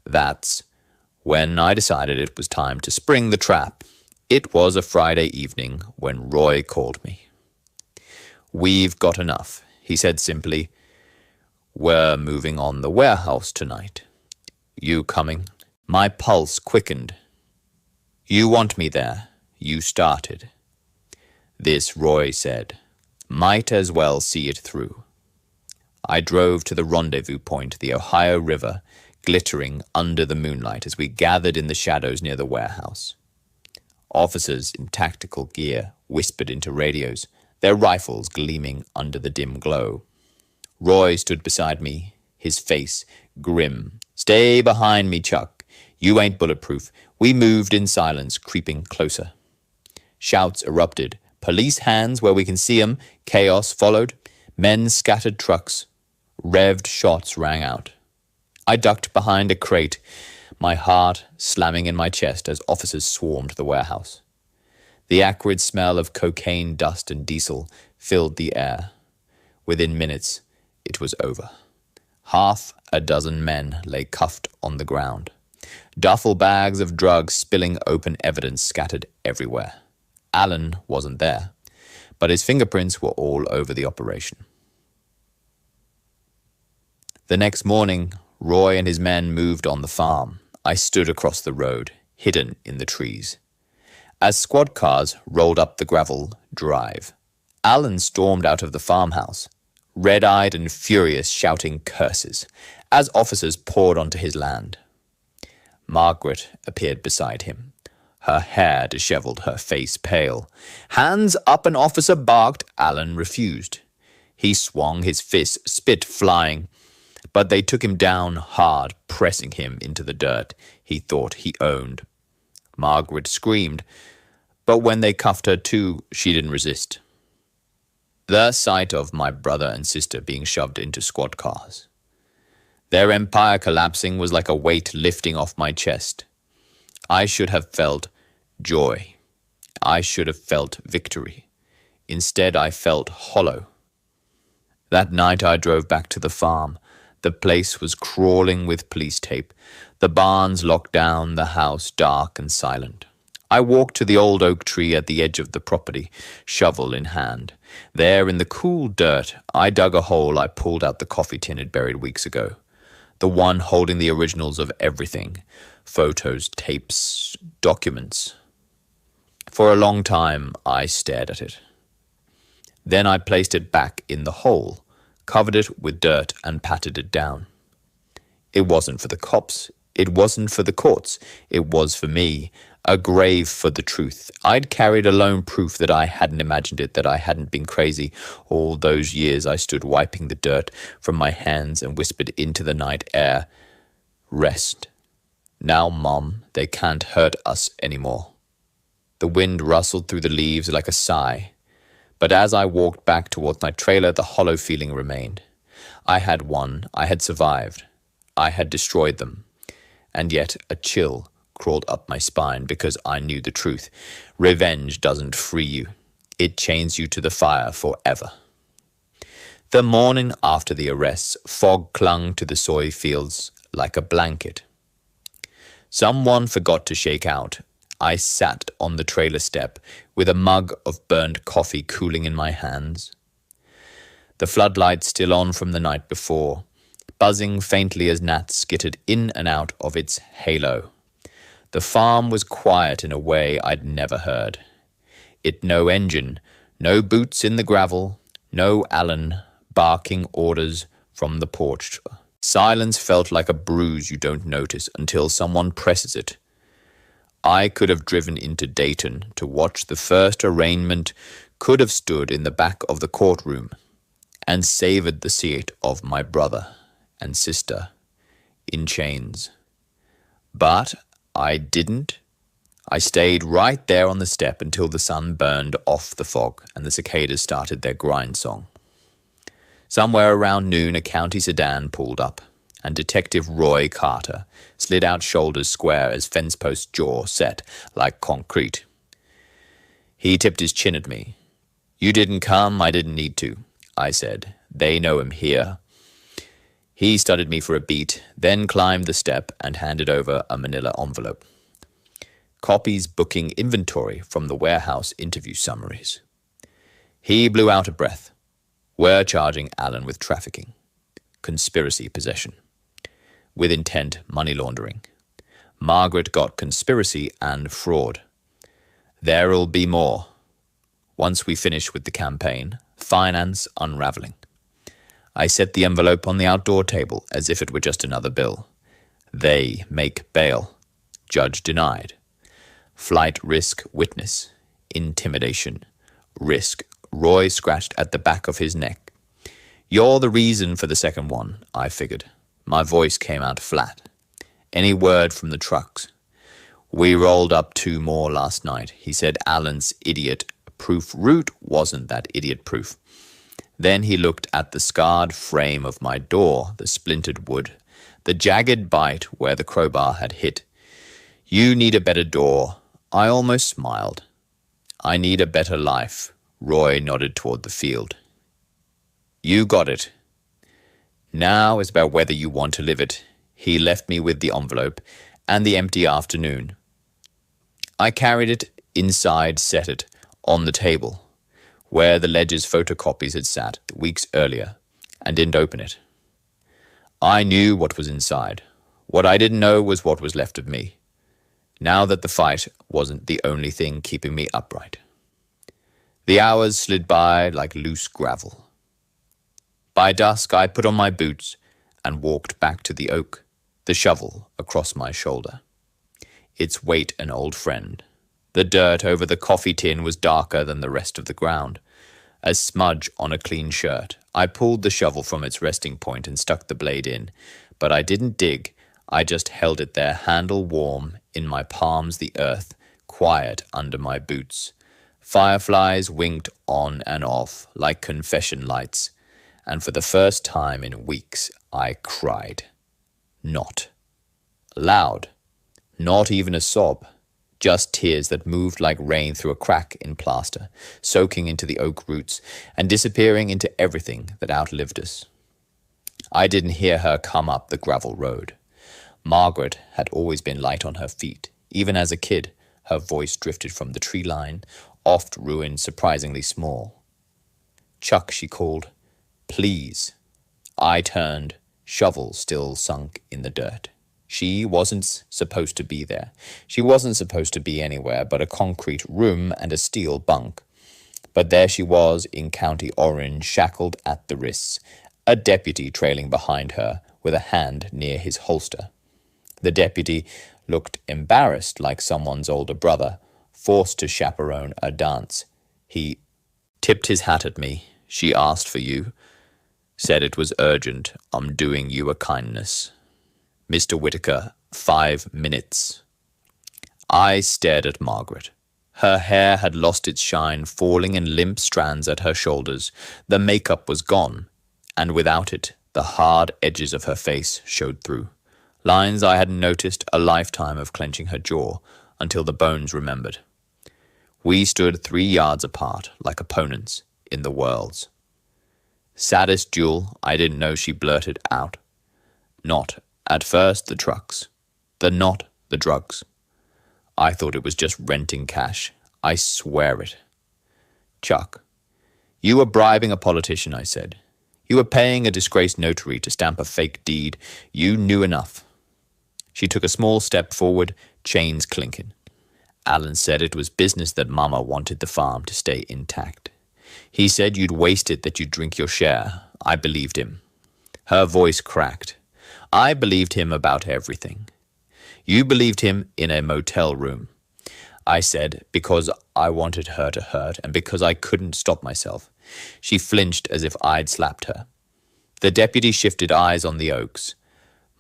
That's when I decided it was time to spring the trap. It was a Friday evening when Roy called me. We've got enough, he said simply. We're moving on the warehouse tonight. You coming? My pulse quickened. You want me there. You started. This, Roy said, might as well see it through. I drove to the rendezvous point, the Ohio River, glittering under the moonlight as we gathered in the shadows near the warehouse. Officers in tactical gear whispered into radios, their rifles gleaming under the dim glow. Roy stood beside me, his face grim. Stay behind me, Chuck. You ain't bulletproof. We moved in silence, creeping closer. Shouts erupted. Police hands where we can see 'em. Chaos followed. Men scattered trucks. Revved shots rang out. I ducked behind a crate, my heart slamming in my chest as officers swarmed the warehouse. The acrid smell of cocaine dust and diesel filled the air. Within minutes, it was over. Half a dozen men lay cuffed on the ground. Duffel bags of drugs spilling open evidence scattered everywhere. Alan wasn't there, but his fingerprints were all over the operation. The next morning, Roy and his men moved on the farm. I stood across the road, hidden in the trees. As squad cars rolled up the gravel drive, Alan stormed out of the farmhouse, red-eyed and furious, shouting curses, as officers poured onto his land. Margaret appeared beside him, her hair disheveled, her face pale. Hands up, an officer barked. Alan refused. He swung his fist, spit flying, but they took him down hard, pressing him into the dirt he thought he owned. Margaret screamed, but when they cuffed her too, she didn't resist. The sight of my brother and sister being shoved into squad cars, their empire collapsing, was like a weight lifting off my chest. I should have felt joy. I should have felt victory. Instead, I felt hollow. That night I drove back to the farm. The place was crawling with police tape. The barns locked down, the house dark and silent. I walked to the old oak tree at the edge of the property, shovel in hand. There in the cool dirt, I dug a hole. I pulled out the coffee tin I'd buried weeks ago. The one holding the originals of everything. Photos, tapes, documents. For a long time, I stared at it. Then I placed it back in the hole, covered it with dirt and patted it down. It wasn't for the cops. It wasn't for the courts. It was for me. A grave for the truth. I'd carried alone proof that I hadn't imagined it, that I hadn't been crazy. All those years I stood wiping the dirt from my hands and whispered into the night air, "Rest. Now, Mom, they can't hurt us anymore." The wind rustled through the leaves like a sigh. But as I walked back towards my trailer, the hollow feeling remained. I had won. I had survived. I had destroyed them. And yet a chill crawled up my spine because I knew the truth. Revenge doesn't free you. It chains you to the fire forever. The morning after the arrests, fog clung to the soy fields like a blanket. Someone forgot to shake out. I sat on the trailer step with a mug of burned coffee cooling in my hands. The floodlights still on from the night before, buzzing faintly as gnats skittered in and out of its halo. The farm was quiet in a way I'd never heard. It no engine, no boots in the gravel, no Allen barking orders from the porch. Silence felt like a bruise you don't notice until someone presses it. I could have driven into Dayton to watch the first arraignment, could have stood in the back of the courtroom and savored the sight of my brother and sister in chains. But I didn't. I stayed right there on the step until the sun burned off the fog and the cicadas started their grind song. Somewhere around noon, a county sedan pulled up, and Detective Roy Carter slid out shoulders square as fence post jaw set like concrete. He tipped his chin at me. "You didn't come, I didn't need to," I said. "They know him here." He studied me for a beat, then climbed the step and handed over a manila envelope. Copies booking inventory from the warehouse interview summaries. He blew out a breath. "We're charging Allen with trafficking, conspiracy possession. With intent, money laundering. Margaret got conspiracy and fraud. There'll be more. Once we finish with the campaign, finance unraveling." I set the envelope on the outdoor table as if it were just another bill. They make bail. Judge denied. Flight risk witness. Intimidation. Risk. Roy scratched at the back of his neck. "You're the reason for the second one," I figured. My voice came out flat. "Any word from the trucks?" "We rolled up 2 more last night." He said Allen's idiot-proof route wasn't that idiot-proof. Then he looked at the scarred frame of my door, the splintered wood, the jagged bite where the crowbar had hit. "You need a better door." I almost smiled. "I need a better life." Roy nodded toward the field. "You got it. Now it's about whether you want to live it." He left me with the envelope and the empty afternoon. I carried it inside, set it on the table, where the ledger's photocopies had sat weeks earlier, and didn't open it. I knew what was inside. What I didn't know was what was left of me, now that the fight wasn't the only thing keeping me upright. The hours slid by like loose gravel. By dusk, I put on my boots and walked back to the oak, the shovel across my shoulder. Its weight an old friend. The dirt over the coffee tin was darker than the rest of the ground, a smudge on a clean shirt. I pulled the shovel from its resting point and stuck the blade in, but I didn't dig. I just held it there, handle warm, in my palms the earth, quiet under my boots. Fireflies winked on and off like confession lights, and for the first time in weeks I cried. Not loud, not even a sob, just tears that moved like rain through a crack in plaster, soaking into the oak roots and disappearing into everything that outlived us. I didn't hear her come up the gravel road. Margaret had always been light on her feet. Even as a kid, her voice drifted from the tree line, oft ruined surprisingly small. "Chuck," she called. "Please." I turned, shovel still sunk in the dirt. She wasn't supposed to be there. She wasn't supposed to be anywhere but a concrete room and a steel bunk. But there she was in County Orange, shackled at the wrists, a deputy trailing behind her with a hand near his holster. The deputy looked embarrassed, like someone's older brother, forced to chaperone a dance. He tipped his hat at me. She asked for you. Said it was urgent. I'm doing you a kindness. Mr. Whitaker, 5 minutes. I stared at Margaret. Her hair had lost its shine, falling in limp strands at her shoulders. The makeup was gone, and without it, the hard edges of her face showed through. Lines I hadn't noticed, a lifetime of clenching her jaw, until the bones remembered. We stood 3 yards apart, like opponents, in the worlds. Saddest duel, I didn't know she blurted out. Not, at first, the trucks. Not the drugs. I thought it was just renting cash. I swear it. Chuck, you were bribing a politician, I said. You were paying a disgraced notary to stamp a fake deed. You knew enough. She took a small step forward, chains clinking. Alan said it was business that Mama wanted the farm to stay intact. He said you'd waste it, that you'd drink your share. I believed him. Her voice cracked. I believed him about everything. You believed him in a motel room. I said, because I wanted her to hurt and because I couldn't stop myself. She flinched as if I'd slapped her. The deputy shifted eyes on the oaks.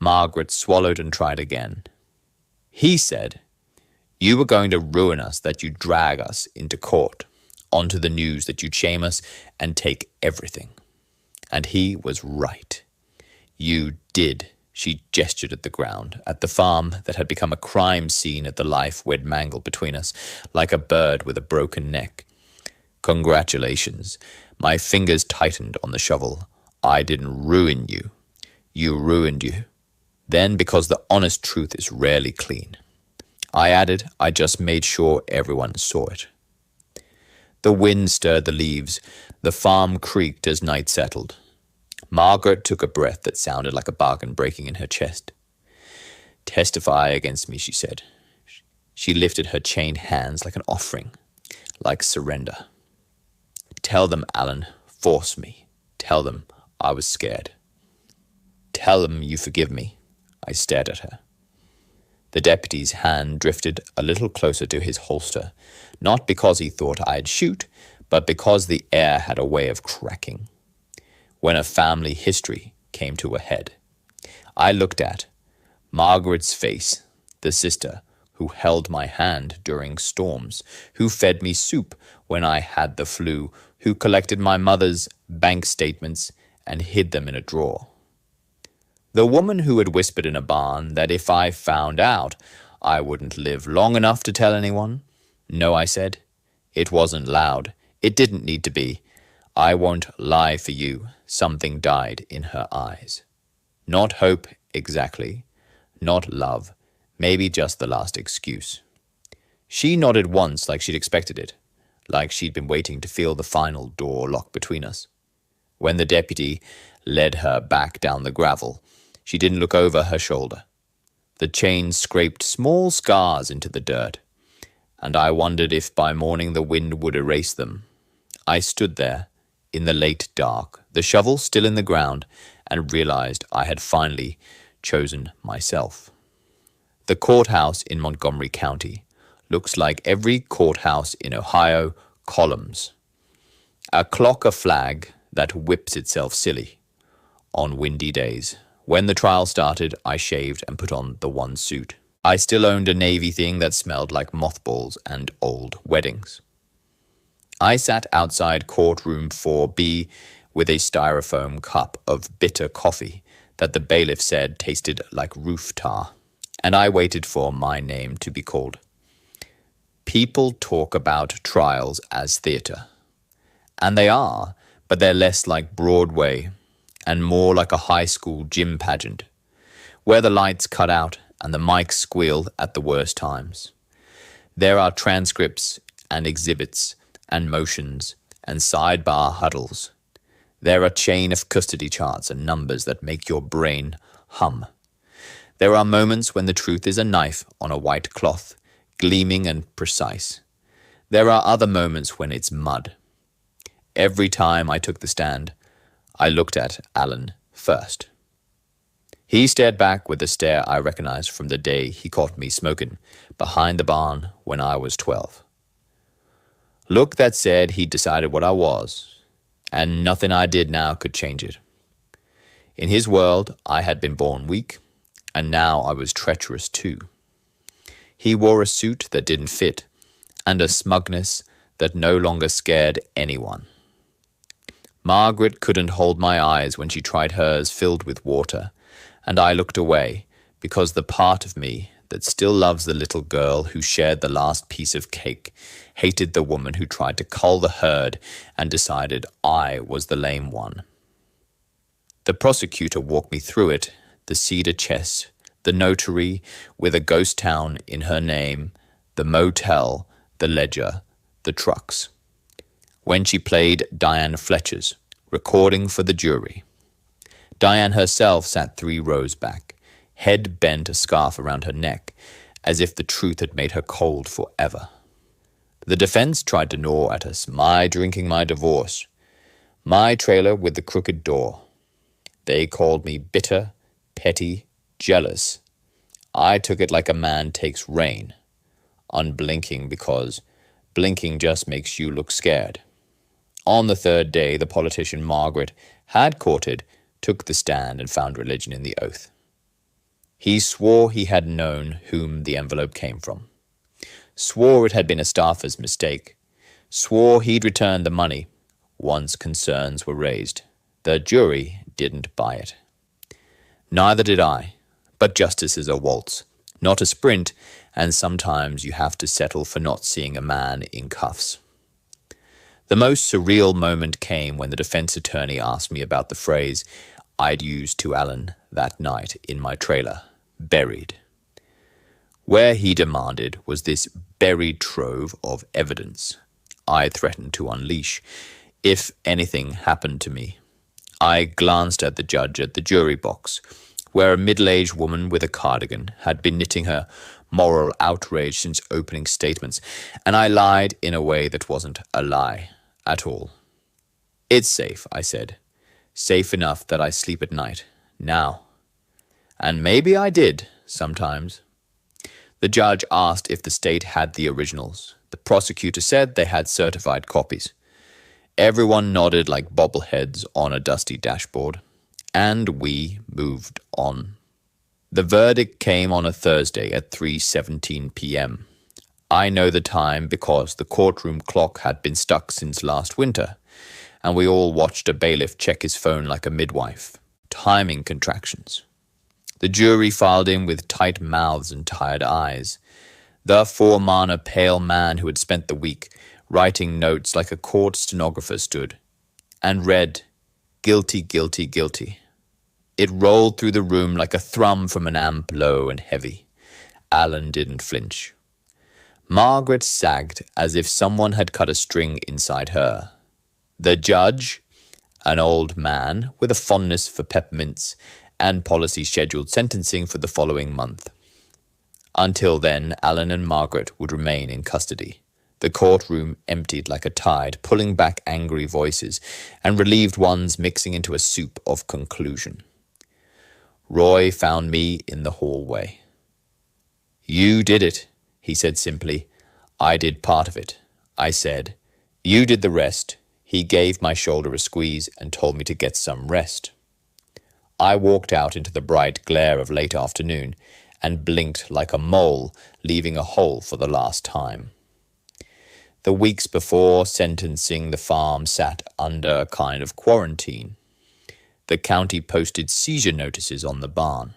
Margaret swallowed and tried again. He said, you were going to ruin us, that you'd drag us into court, onto the news, that you'd shame us and take everything. And he was right. You did. She gestured at the ground, at the farm that had become a crime scene, at the life we'd mangled between us, like a bird with a broken neck. Congratulations. My fingers tightened on the shovel. I didn't ruin you. You ruined you. Then, because the honest truth is rarely clean. I added, I just made sure everyone saw it. The wind stirred the leaves. The farm creaked as night settled. Margaret took a breath that sounded like a bargain breaking in her chest. Testify against me, she said. She lifted her chained hands like an offering, like surrender. Tell them, Alan, force me. Tell them I was scared. Tell them you forgive me. I stared at her. The deputy's hand drifted a little closer to his holster, not because he thought I'd shoot, but because the air had a way of cracking. When a family history came to a head, I looked at Margaret's face, the sister who held my hand during storms, who fed me soup when I had the flu, who collected my mother's bank statements and hid them in a drawer. The woman who had whispered in a barn that if I found out, I wouldn't live long enough to tell anyone. No, I said. It wasn't loud. It didn't need to be. I won't lie for you. Something died in her eyes. Not hope, exactly. Not love. Maybe just the last excuse. She nodded once like she'd expected it, like she'd been waiting to feel the final door lock between us. When the deputy led her back down the gravel, she didn't look over her shoulder. The chain scraped small scars into the dirt, and I wondered if by morning the wind would erase them. I stood there, in the late dark, the shovel still in the ground, and realized I had finally chosen myself. The courthouse in Montgomery County looks like every courthouse in Ohio, columns. A clock, a flag that whips itself silly on windy days. When the trial started, I shaved and put on the one suit. I still owned a navy thing that smelled like mothballs and old weddings. I sat outside courtroom 4B with a styrofoam cup of bitter coffee that the bailiff said tasted like roof tar, and I waited for my name to be called. People talk about trials as theater, and they are, but they're less like Broadway and more like a high school gym pageant, where the lights cut out and the mics squeal at the worst times. There are transcripts and exhibits and motions and sidebar huddles. There are chain of custody charts and numbers that make your brain hum. There are moments when the truth is a knife on a white cloth, gleaming and precise. There are other moments when it's mud. Every time I took the stand, I looked at Alan first. He stared back with the stare I recognized from the day he caught me smoking behind the barn when I was 12. Look that said he'd decided what I was, and nothing I did now could change it. In his world, I had been born weak, and now I was treacherous too. He wore a suit that didn't fit, and a smugness that no longer scared anyone. Margaret couldn't hold my eyes when she tried hers filled with water, and I looked away, because the part of me that still loves the little girl who shared the last piece of cake hated the woman who tried to cull the herd and decided I was the lame one. The prosecutor walked me through it, the Cedar chest, the notary with a ghost town in her name, the motel, the ledger, the trucks. When she played Diane Fletcher's, recording for the jury. Diane herself sat 3 rows back, head bent, a scarf around her neck, as if the truth had made her cold forever. The defense tried to gnaw at us, my drinking my divorce, my trailer with the crooked door. They called me bitter, petty, jealous. I took it like a man takes rain, unblinking because blinking just makes you look scared. On the 3rd day, the politician Margaret had courted, took the stand and found religion in the oath. He swore he had known whom the envelope came from, swore it had been a staffer's mistake, swore he'd returned the money once concerns were raised. The jury didn't buy it. Neither did I, but justice is a waltz, not a sprint, and sometimes you have to settle for not seeing a man in cuffs. The most surreal moment came when the defense attorney asked me about the phrase I'd used to Alan that night in my trailer, buried. Where he demanded was this buried trove of evidence I threatened to unleash if anything happened to me. I glanced at the judge at the jury box, where a middle-aged woman with a cardigan had been knitting her moral outrage since opening statements, and I lied in a way that wasn't a lie at all. It's safe, I said. Safe enough that I sleep at night, now. And maybe I did, sometimes. The judge asked if the state had the originals. The prosecutor said they had certified copies. Everyone nodded like bobbleheads on a dusty dashboard, and we moved on. The verdict came on a Thursday at 3:17 p.m. I know the time because the courtroom clock had been stuck since last winter, and we all watched a bailiff check his phone like a midwife. Timing contractions. The jury filed in with tight mouths and tired eyes. The four-mana pale man who had spent the week writing notes like a court stenographer stood and read, "Guilty, guilty, guilty." It rolled through the room like a thrum from an amp, low and heavy. Alan didn't flinch. Margaret sagged as if someone had cut a string inside her. The judge, an old man with a fondness for peppermints and policy scheduled sentencing for the following month. Until then, Alan and Margaret would remain in custody. The courtroom emptied like a tide, pulling back angry voices and relieved ones mixing into a soup of conclusion. Roy found me in the hallway. "You did it," he said simply. "I did part of it." I said, "You did the rest." He gave my shoulder a squeeze and told me to get some rest. I walked out into the bright glare of late afternoon and blinked like a mole, leaving a hole for the last time. The weeks before sentencing, the farm sat under a kind of quarantine. The county posted seizure notices on the barn.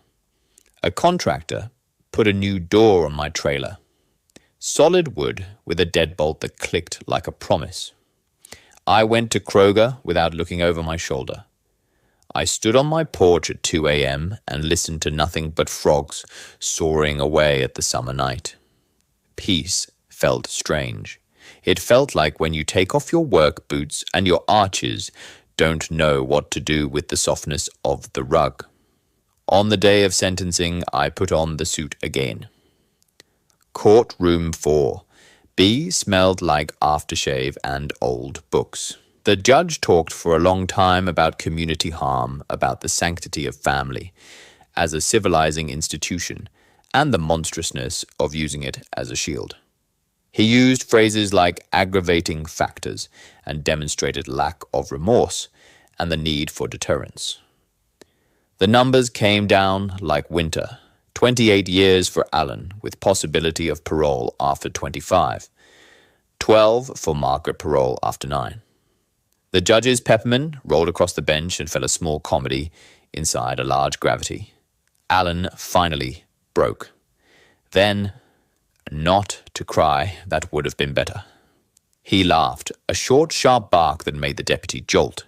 A contractor put a new door on my trailer. Solid wood with a deadbolt that clicked like a promise. I went to Kroger without looking over my shoulder. I stood on my porch at 2 a.m. and listened to nothing but frogs soaring away at the summer night. Peace felt strange. It felt like when you take off your work boots and your arches don't know what to do with the softness of the rug. On the day of sentencing, I put on the suit again. Courtroom 4. B smelled like aftershave and old books. The judge talked for a long time about community harm, about the sanctity of family, as a civilizing institution and the monstrousness of using it as a shield. He used phrases like aggravating factors and demonstrated lack of remorse and the need for deterrence. The numbers came down like winter. 28 years for Alan, with possibility of parole after 25. 12 for Margaret parole after 9. The judge's peppermint rolled across the bench and fell a small comedy inside a large gravity. Alan finally broke. Then, not to cry, that would have been better. He laughed, a short, sharp bark that made the deputy jolt.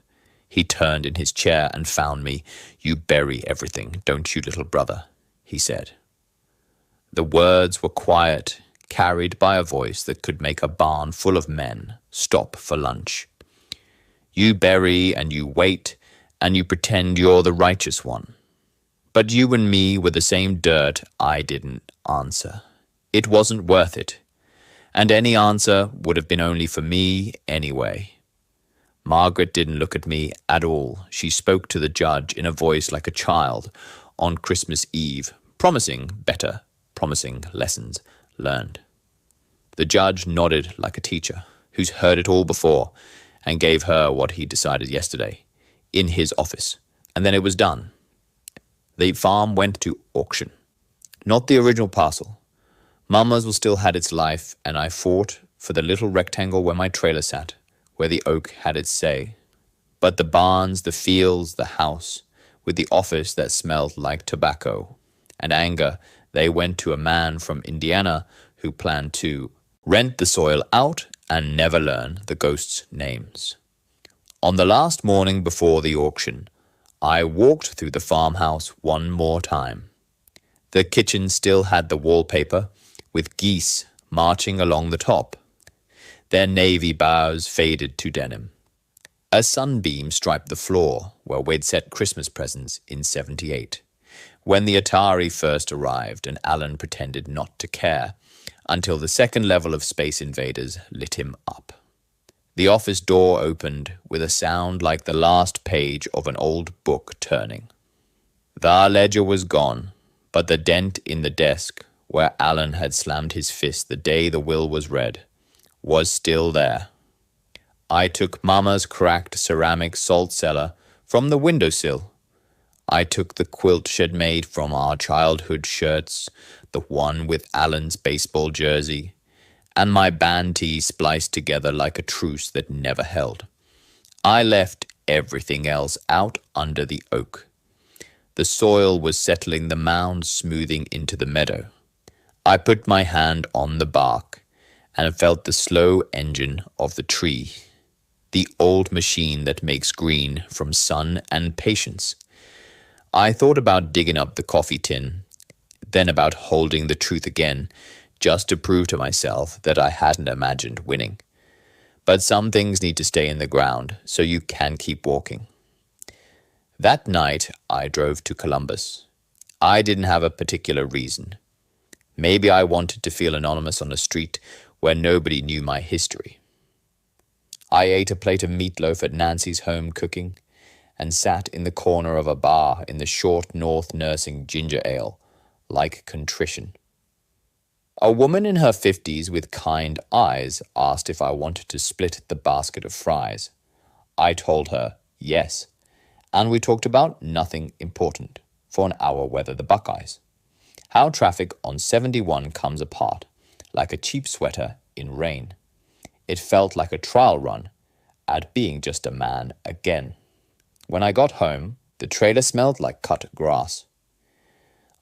He turned in his chair and found me. "You bury everything, don't you, little brother?" he said. The words were quiet, carried by a voice that could make a barn full of men stop for lunch. You bury and you wait and you pretend you're the righteous one. But you and me were the same dirt. I didn't answer. It wasn't worth it. And any answer would have been only for me anyway. Margaret didn't look at me at all. She spoke to the judge in a voice like a child on Christmas Eve, promising better, promising lessons learned. The judge nodded like a teacher who's heard it all before and gave her what he decided yesterday in his office, and then it was done. The farm went to auction. Not the original parcel. Mama's will still had its life, and I fought for the little rectangle where my trailer sat, where the oak had its say. But the barns, the fields, the house, with the office that smelled like tobacco and anger, they went to a man from Indiana who planned to rent the soil out and never learn the ghosts' names. On the last morning before the auction, I walked through the farmhouse one more time. The kitchen still had the wallpaper, with geese marching along the top. Their navy bows faded to denim. A sunbeam striped the floor where we'd set Christmas presents in '78, when the Atari first arrived and Alan pretended not to care, until the second level of Space Invaders lit him up. The office door opened with a sound like the last page of an old book turning. The ledger was gone, but the dent in the desk, where Alan had slammed his fist the day the will was read, was still there. I took Mama's cracked ceramic salt cellar from the windowsill. I took the quilt she'd made from our childhood shirts, the one with Alan's baseball jersey, and my band tee spliced together like a truce that never held. I left everything else out under the oak. The soil was settling the mound, smoothing into the meadow. I put my hand on the bark and felt the slow engine of the tree, the old machine that makes green from sun and patience. I thought about digging up the coffee tin, then about holding the truth again, just to prove to myself that I hadn't imagined winning. But some things need to stay in the ground so you can keep walking. That night, I drove to Columbus. I didn't have a particular reason. Maybe I wanted to feel anonymous on a street where nobody knew my history. I ate a plate of meatloaf at Nancy's home cooking and sat in the corner of a bar in the short north nursing ginger ale, like contrition. A woman in her 50s with kind eyes asked if I wanted to split the basket of fries. I told her yes, and we talked about nothing important for an hour, whether the Buckeyes. How traffic on 71 comes apart, like a cheap sweater in rain. It felt like a trial run at being just a man again. When I got home, the trailer smelled like cut grass.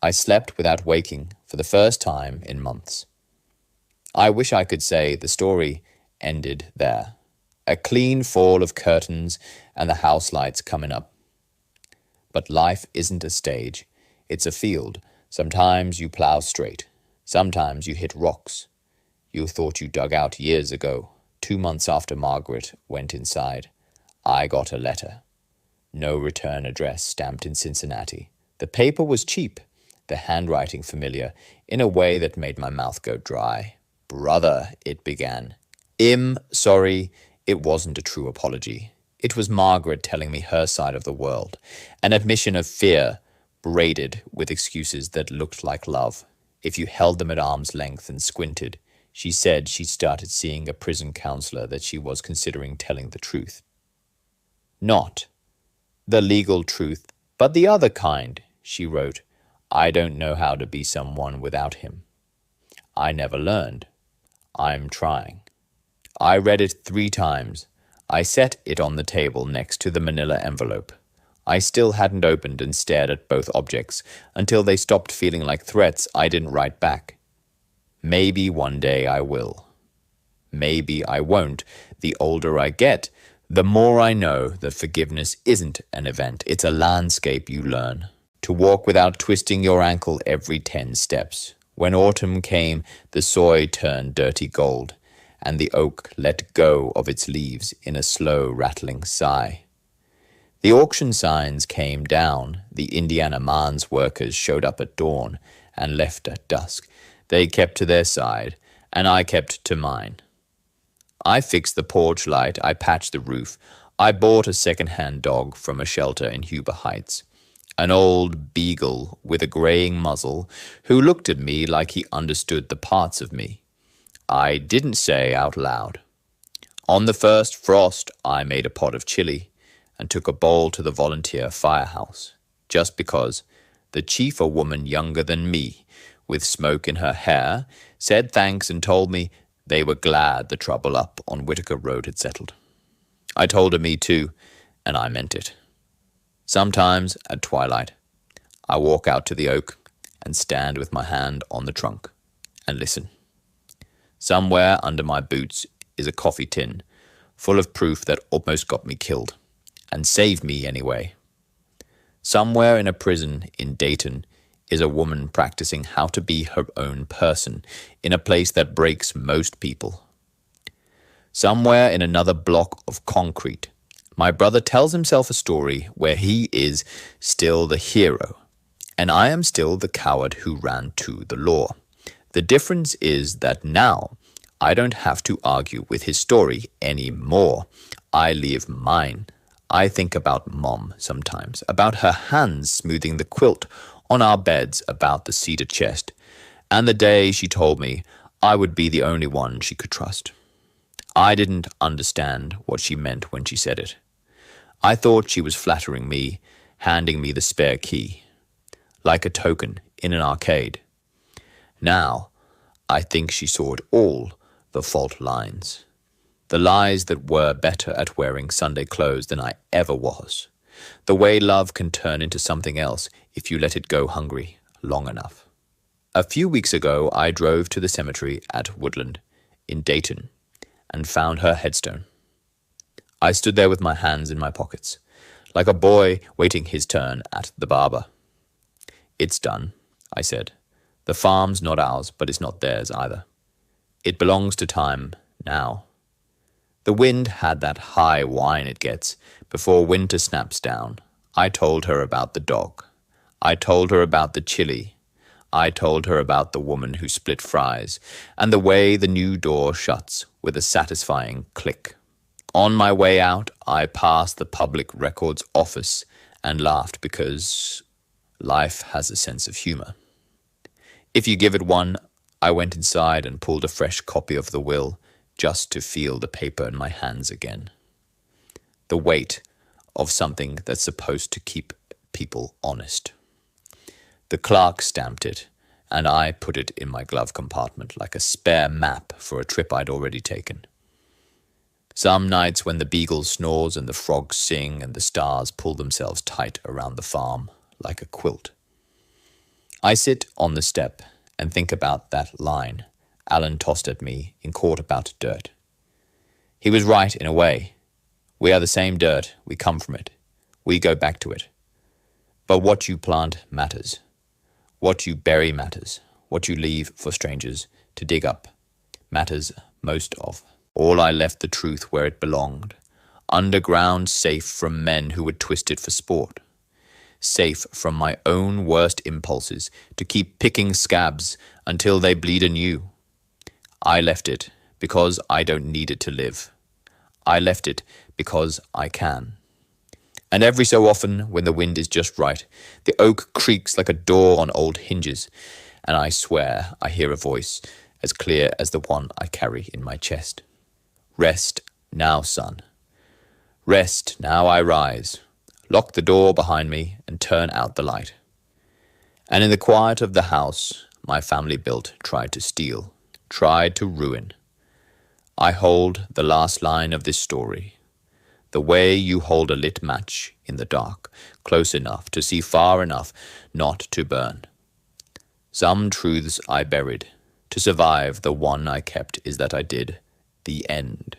I slept without waking for the first time in months. I wish I could say the story ended there. A clean fall of curtains and the house lights coming up. But life isn't a stage, it's a field. Sometimes you plow straight. Sometimes you hit rocks. You thought you dug out years ago. 2 months after Margaret went inside, I got a letter. No return address stamped in Cincinnati. The paper was cheap, the handwriting familiar, in a way that made my mouth go dry. "Brother," it began. Sorry, it wasn't a true apology. It was Margaret telling me her side of the world, an admission of fear, braided with excuses that looked like love. If you held them at arm's length and squinted, she said she'd started seeing a prison counselor, that she was considering telling the truth. Not the legal truth, but the other kind, she wrote. I don't know how to be someone without him. I never learned. I'm trying. I read it 3 times. I set it on the table next to the manila envelope. I still hadn't opened and stared at both objects until they stopped feeling like threats I didn't write back. Maybe one day I will. Maybe I won't. The older I get, the more I know that forgiveness isn't an event. It's a landscape you learn. To walk without twisting your ankle every 10 steps. When autumn came, the soy turned dirty gold, and the oak let go of its leaves in a slow, rattling sigh. The auction signs came down. The Indiana Mines workers showed up at dawn and left at dusk. They kept to their side, and I kept to mine. I fixed the porch light. I patched the roof. I bought a second-hand dog from a shelter in Huber Heights. An old beagle with a graying muzzle who looked at me like he understood the parts of me. I didn't say out loud. On the first frost, I made a pot of chili and took a bowl to the volunteer firehouse, just because the chief, a woman younger than me, with smoke in her hair, said thanks and told me they were glad the trouble up on Whitaker Road had settled. I told her me too, and I meant it. Sometimes, at twilight, I walk out to the oak and stand with my hand on the trunk and listen. Somewhere under my boots is a coffee tin full of proof that almost got me killed, and saved me anyway. Somewhere in a prison in Dayton is a woman practicing how to be her own person in a place that breaks most people. Somewhere in another block of concrete, my brother tells himself a story where he is still the hero, and I am still the coward who ran to the law. The difference is that now I don't have to argue with his story anymore. I live mine. I think about Mom sometimes, about her hands smoothing the quilt on our beds, about the cedar chest, and the day she told me I would be the only one she could trust. I didn't understand what she meant when she said it. I thought she was flattering me, handing me the spare key, like a token in an arcade. Now, I think she saw it all, the fault lines, the lies that were better at wearing Sunday clothes than I ever was, the way love can turn into something else if you let it go hungry long enough. A few weeks ago, I drove to the cemetery at Woodland in Dayton and found her headstone. I stood there with my hands in my pockets, like a boy waiting his turn at the barber. It's done, I said. The farm's not ours, but it's not theirs either. It belongs to time now. The wind had that high whine it gets before winter snaps down. I told her about the dog. I told her about the chili. I told her about the woman who split fries and the way the new door shuts with a satisfying click. On my way out, I passed the public records office and laughed because life has a sense of humor. If you give it one, I went inside and pulled a fresh copy of the will just to feel the paper in my hands again. The weight of something that's supposed to keep people honest. The clerk stamped it, and I put it in my glove compartment like a spare map for a trip I'd already taken. Some nights when the beagle snores and the frogs sing and the stars pull themselves tight around the farm like a quilt, I sit on the step and think about that line Alan tossed at me in Court About Dirt. He was right in a way. We are the same dirt. We come from it. We go back to it. But what you plant matters. What you bury matters. What you leave for strangers to dig up matters most of. All I left the truth where it belonged, underground, safe from men who would twist it for sport, safe from my own worst impulses to keep picking scabs until they bleed anew. I left it because I don't need it to live. I left it because I can. And every so often, when the wind is just right, the oak creaks like a door on old hinges, and I swear I hear a voice as clear as the one I carry in my chest. Rest now, son. Rest now, I rise, lock the door behind me, and turn out the light. And in the quiet of the house my family built, tried to steal, tried to ruin, I hold the last line of this story. The way you hold a lit match in the dark, close enough to see far enough not to burn. Some truths I buried. To survive, the one I kept is that I did. The end.